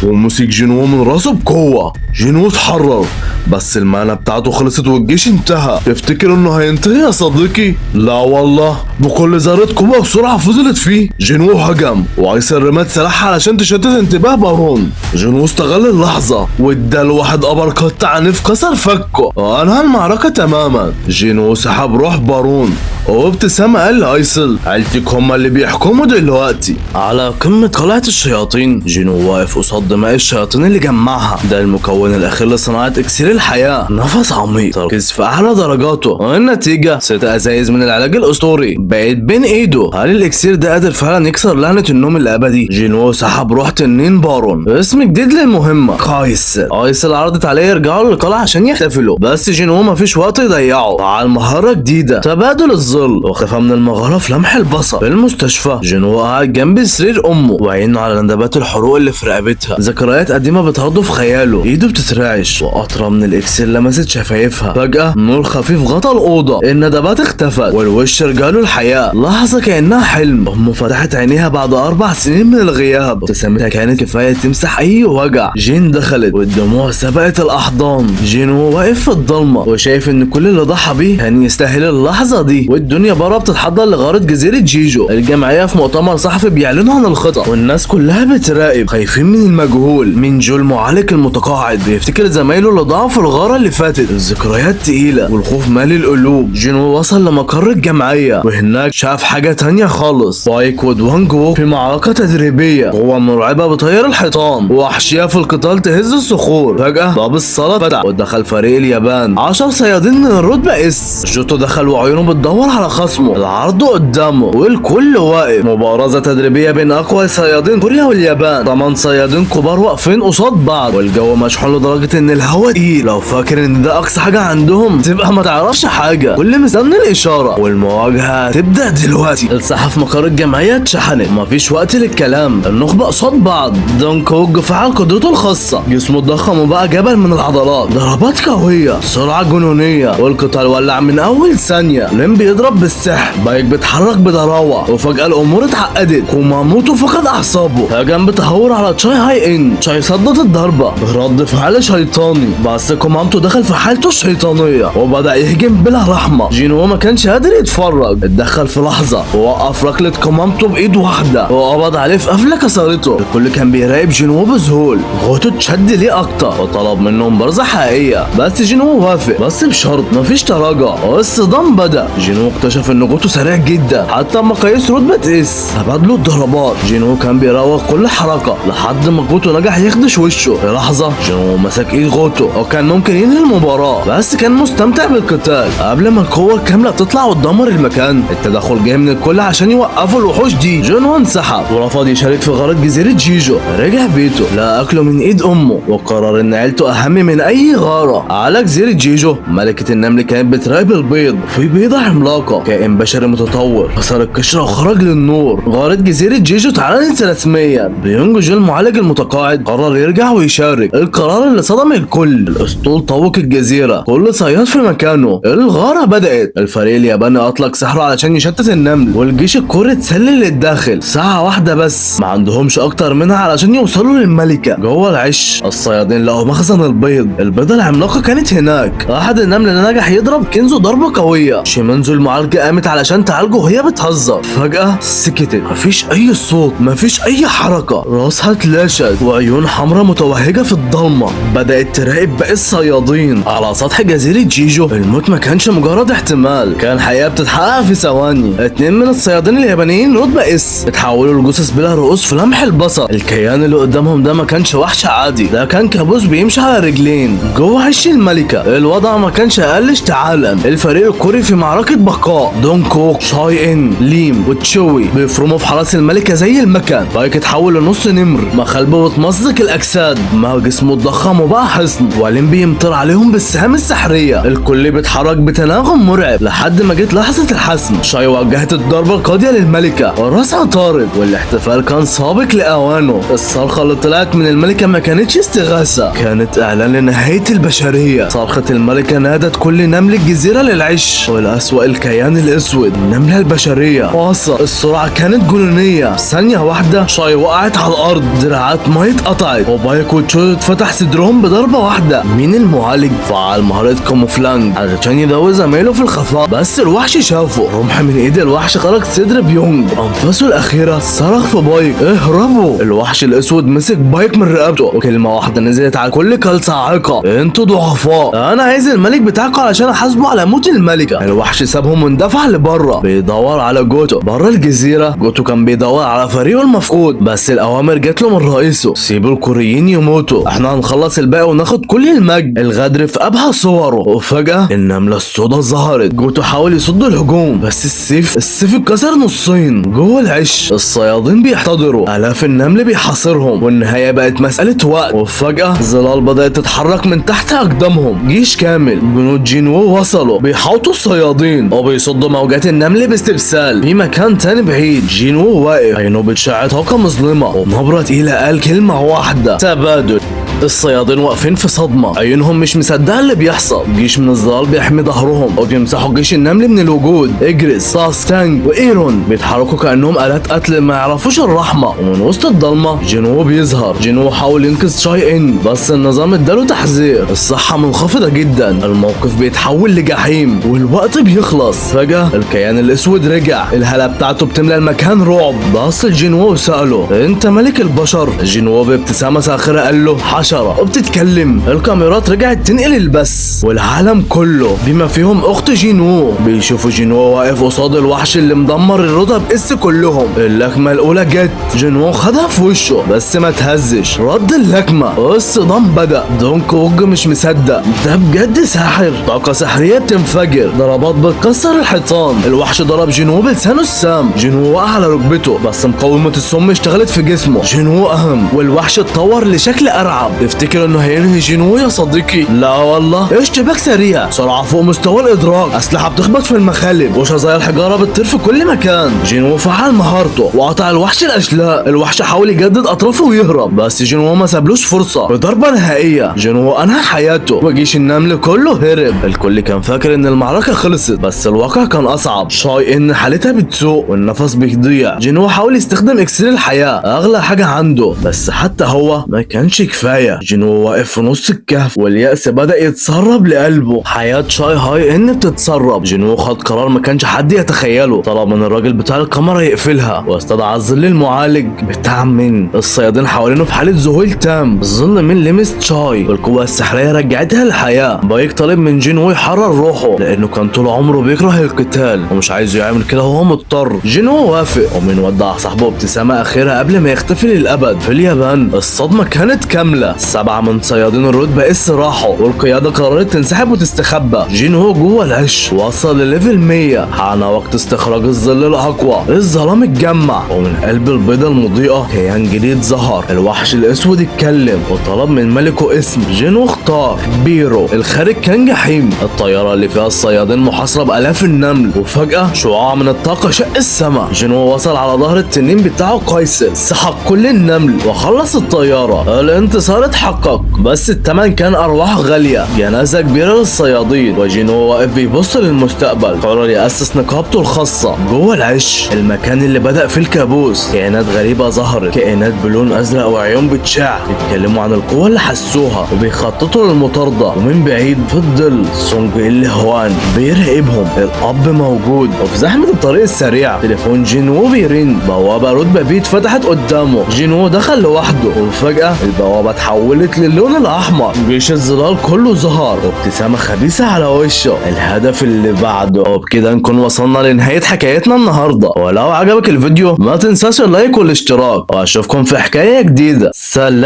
ومسك جينو من راسه بقوة. جينو اتحرر بس المعنى بتاعته خلصت والجيش انتهى. تفتكر انه هينتهي يا صديقي؟ لا والله، بكل ذرة قوة وسرعة فضلت فيه. جينو هجم وايسل رمت سلاحها علشان تشتت انتباه بارون. جينو استغل اللحظة وادى لواحد ابركت عنيف كسر فكه وانهى المعركة تماما. جينو سحب روح بارون وبابتسامة قال لايسل عيلتك هما اللي بيحكموا دلوقتي. على قمة قلعة الشياطين جينو واقف قصاد دماء الشياطين اللي جمعها، ده المكون الاخير لصناعة اكسير الحياة. نفس عميق، تركيز في اعلى درجاته، والنتيجة 6 ازايز من العلاج الاسطوري بقت بين ايده. هل الاكسير ده قادر فعلا يكسر لعنة النوم الابدي؟ جينو سحب روح تنين بارون، اسم جديد للمهمة كايسل. ايسل عرضت عليه يرجعوا للقلعة عشان يحتفلوا، بس جينو مفيش وقت يضيعه. مع المهارة جديدة تبادل الظل، واختفى من المغارة في لمح البصر. في المستشفى جينو قاعد جنب سرير امه وعينه على ندبات الحروق اللي في رقبتها. ذكريات قديمة بتهضه في خياله، ايده بتترعش وقطرة من الاكسير لمست شفايفها. فجأة نور خفيف غطى الأوضة، الندبات اختفت والوش رجعله الحياة. لحظة كأنها حلم. أمه فتحت عينيها بعد 4 سنين من الغياب، ابتسامتها كانت كفاية تمسح أي وجع. جين دخلت والدموع سبقت الأحضان. جينو واقف في الضلمة وشايف إن كل اللي ضحى بيه كان يستاهل اللحظة دي. والدنيا بره بتتحضر لغارة جزيرة جيجو. الجمعية في مؤتمر صحفي بيعلنوا عن الخطط والناس كلها بتراقب خايفين من المجهول. من جو المعالج المتقاعد بيفتكر زمايله اللي ضاعوا في الغارة اللي فاتت. الذكريات تقيلة والخوف مالي القلوب. جينو وصل لمقر الجمعية وهناك شاف حاجة تانية خالص. بايك ودوانج ووك في معركة تدريبية، قوة مرعبة بطير الحيطان وأحشية في القتال تهز الصخور. فجأة باب الصالة فتح ودخل فريق اليابان، 10 صيادين من الرتبة اس. جوتو دخل وعيونه بتدور على خصمه، العرض قدامه والكل واقف. مبارزة تدريبية بين أقوى صيادين كوريا واليابان، 8 صيادين كبار واقفين قصاد بعض والجو مشحون لدرجة إن الهوا تقيل. لو فاكر إن ده أقصى حاجة عندهم تبقى ما تعرفش حاجة، كل مستني الإشارة والمواجهة تبدأ دلوقتي. الساحة في مقر الجمعية اتشحنت، مفيش وقت للكلام، النخبة قصاد بعض. دونج كوك فعل قدرته الخاصة، جسمه اتضخم وبقى جبل من العضلات، ضربات قوية، سرعة جنونية، والقتال ولع من أول ثانية. لين بيضرب بالسحر، بايك بيتحرك بضراوة وفجأة الأمور اتعقدت. كوماموتو فقد أعصابه، هجم بتهور على تشاي هاي إن. تشاي صدت الضربة برد فعل شيطاني، بس كوماموتو دخل في حالته الشيطانية وبدأ يهجم بلا رحمة. جينو ما كانش قادر يتفرج، اتدخل في لحظة ووقف ركلة كوماموتو بإيد واحدة وقبض عليه في قفلة كسرته. الكل كان بيراقب جينو بذهول، غوتو اتشد ليه أكتر وطلب منه مبارزة حقيقية، بس جينو وافق بس بشرط مفيش تراجع. والصدام بدأ. جينو اكتشف ان غوتو سريع جدا حتى مقاييس رتبة اس، تبادلوا الضربات. جينو كان بيراوغ كل حركة لحد ما غوتو نجح يخدش وشه. في لحظة جينو مسك ايد غوتو وكان ممكن ينهي المباراة، بس كان مستمتع بالقتال. قبل ما القوة الكاملة تطلع وتدمر المكان، التدخل جه من الكل عشان يوقفوا الوحوش دي. جينو انسحب ورفض يشارك في غارة جزيرة جيجو. رجع بيته لقى اكله من ايد امه وقرر ان عيلته اهم من اي غارة. على جزيرة جيجو ملكة النمل كانت بتراقب البيض، في بيضة عملاقة كائن بشري متطور كسر القشرة وخرج للنور. غارة جزيرة جيجو اتعلنت رسميا. بيونج جو المعالج المتقاعد قرر يرجع ويشارك، القرار اللي صدم الكل. الاسطول طوق الجزيرة، كل صياد في مكانه. الغارة بدأت. الفريق الياباني اطلق سحره علشان يشتت النمل، والجيش الكوري اتسلل للداخل. ساعة واحدة بس، ما عندهمش اكتر منها علشان يوصلوا للملكة. جوه العش الصيادين لقوا مخزن البيض، البيضة العملاقة كانت هناك. احد النمل اللي نجح يضرب كنزو ضربة قوية. شيمانزو المعالجة قامت علشان تعالجه وهي بتهزر. فجأة سكتت، مفيش اي صوت، مفيش اي حركة. راسها اتلاشت وعيون حمراء متوهجة في الضلمة. بدأت تراقب باقي الصيادين على سطح جزيرة جيجو. الموت ما كانش مجرد احتمال، كان حقيقة بتتحقق في ثواني. 2 من الصيادين اليابانيين رتبة اس اتحولوا لجثث بلا رؤوس في لمح البصر. الكيان اللي قدامهم ده ما كانش وحش عادي، ده كان كابوس بيمشي على رجلين جوه عش الملكة. الوضع ما كانش اقل اشتعالا. الفريق الكوري في معركة بقاء، دونج كوك، شاي ان، ليم وتشوي بيفرموا في حرس الملكة زي المكان. بايك اتحول لنص نمر، مخالبه بتمزق الاجساد، ما جسمه اتضخم وبقى حصن، وليم بيمطر عليهم بالسهام السحرية. الكل بيتحرك بتناغم مرعب لحد ما جت لحظة الحسم. شاي وجهت الضربة القاضية للملكة وراسها طارد، والاحتفال كان سابق لأوانه. الصرخة اللي طلعت من الملكة ما كانتش استغاثة، كانت اعلان لنهاية البشرية. صرخة الملكة نادت كل نمل الجزيرة للعش، والأسوأ الكيان الاسود، النملة البشرية. وصل السرعة كانت جنونية. ثانية واحدة شاي وقعت على الارض، دراعات ماي اتقطعت، وبايك وتشو اتفتح صدرهم بضربة واحدة. مين المعالج فعل مهارة كاموفلانج علشان يداوي زمايله في الخفاء، بس الوحش شافه. رمح من ايد الوحش خرج صدر بيونج، انفاسه الاخيرة صرخ في بايك اهربوا. الوحش الاسود مسك بايك من رقبته وكلمة واحدة نزلت على كل كالصاعقة، انتوا ضعفاء، انا عايز الملك بتاعكم علشان احاسبه على موت الملكة. الوحش سابهم واندفع لبره بيدور على جوتو. بره الجزيرة جوتو كان بيدور على فريقه المفقود، بس الاوامر جات له من رئيسه، سيبوا الكوريين يموتوا، احنا هنخلص الباقي وناخد كل المجد. الغدر في ابهى صوره. وفجأة النملة السوداء ظهرت. جوتو حاول يصد الهجوم، بس السيف اتكسر نصين. جوه العش الصيادين بيحتضروا، الاف النمل بيحاصرهم، والنهاية بقت مسألة وقت. وفجأة ظلال بدأت تتحرك من تحت اقدامهم، جيش كامل. جنود جينوو وصلوا بيحاوطوا الصيادين وبيصدوا موجات النمل باستبسال. في مكان تاني بعيد جينوو واقف، عينه بتشع طاقة مظلمة، ونبرة تقيلة قال كلمة واحدة: تبادل. الصيادين واقفين في صدمة، عيونهم مش مصدقة اللي بيحصل. جيش من الظلال بيحمي ظهرهم وبيمسحوا جيش النمل من الوجود. اجريس، ساستانج وايرون بيتحركوا كأنهم آلات قتل ما يعرفوش الرحمة. ومن وسط الضلمة جينوو بيظهر. جينوو حاول ينقذ شاي ان، بس النظام اداله تحذير، الصحة منخفضة جدا، الموقف بيتحول لجحيم والوقت بيخلص. فجأة الكيان الاسود رجع، الهالة بتاعته بتملى المكان رعب. بص لجينوو وسأله: انت ملك البشر؟ جينوو بابتسامة ساخرة قال له: حاشا مباشرة وبتتكلم. الكاميرات رجعت تنقل البث والعالم كله بما فيهم اخت جينو بيشوفوا جينو واقف قصاد الوحش اللي مدمر الرطب اس كلهم. اللكمة الاولى جت، جينو خدها في وشه بس ما تهزش، رد اللكمة والصدام بدأ. دونج كونج مش مصدق، ده بجد ساحر، طاقة سحرية بتنفجر، ضربات بتكسر الحيطان. الوحش ضرب جينو بلسانه السام، جينو وقع على ركبته بس مقاومة السم اشتغلت في جسمه. جينو اهم والوحش اتطور لشكل ارعب. تفتكر انه هينهي جينو يا صديقي؟ لا والله، اشتباك سريع، سرعة فوق مستوى الادراك، اسلحة بتخبط في المخالب وشظايا الحجارة بتطير في كل مكان. جينو فعل مهارته وقطع الوحش الاشلاء. الوحش حاول يجدد اطرافه ويهرب بس جينو ما سابلوش فرصة. بضربة نهائية جينو انهى حياته وجيش النمل كله هرب. الكل كان فاكر ان المعركة خلصت بس الواقع كان اصعب. شاي ان حالتها بتسوء والنفس بيضيع. جينو حاول يستخدم اكسير الحياة، اغلى حاجة عنده، بس حتى هو ما كانش كفاية. جينو واقف في نص الكهف واليأس بدأ يتسرب لقلبه. حياة شاي هاي ان بتتسرب. جينو خد قرار ما كانش حد يتخيله، طلب من الراجل بتاع الكاميرا يقفلها واستدعى الظل المعالج بتاع من. الصيادين حوالينه في حالة ذهول تام. الظل من لمس شاي والقوة السحرية رجعتها للحياة. بايك طالب من جينو يحرر روحه لانه كان طول عمره بيكره القتال ومش عايزه يعمل كده وهو مضطر. جينو وافق ومن ودع صاحبه ابتسامة اخيرة قبل ما يختفي للابد. في اليابان الصدمة كانت كاملة، 7 من صيادين الرتبة اس راحوا والقيادة قررت تنسحب وتستخبى. جينو جوه العش وصل لليفل 100. حان وقت استخراج الظل الاقوى. الظلام اتجمع ومن قلب البيضة المضيئة كيان جديد ظهر. الوحش الاسود اتكلم وطلب من ملكه اسم. جينو اختار بيرو. الخارج كان جحيم. الطيارة اللي فيها الصيادين محاصرة بالاف النمل وفجأة شعاع من الطاقة شق السماء. جينو وصل على ظهر التنين بتاعه قيصر، سحق كل النمل وخلص الطيارة. الانتصار اتحقق بس الثمن كان ارواح غالية. جنازة كبيرة للصيادين وجينو واقف بيبص للمستقبل. قرر يأسس نقابته الخاصة جوه العش، المكان اللي بدأ فيه الكابوس. كائنات غريبة ظهرت، كائنات بلون ازرق وعيون بتشع، بيتكلموا عن القوة اللي حسوها وبيخططوا للمطاردة. ومن بعيد في الظل سونج اللي هوان بيراقبهم. الاب موجود وفي زحمة الطريق السريع تليفون جينو بيرن. بوابة رتبة بي اتفتحت قدامه. جينو دخل لوحده وفجأة البوابة اتحولت للون الاحمر. جيش الظلال كله ظهر وابتسامة خبيثة على وشه. الهدف اللي بعده. وبكده نكون وصلنا لنهاية حكايتنا النهاردة، ولو عجبك الفيديو ما تنساش اللايك والاشتراك واشوفكم في حكاية جديدة. سلام.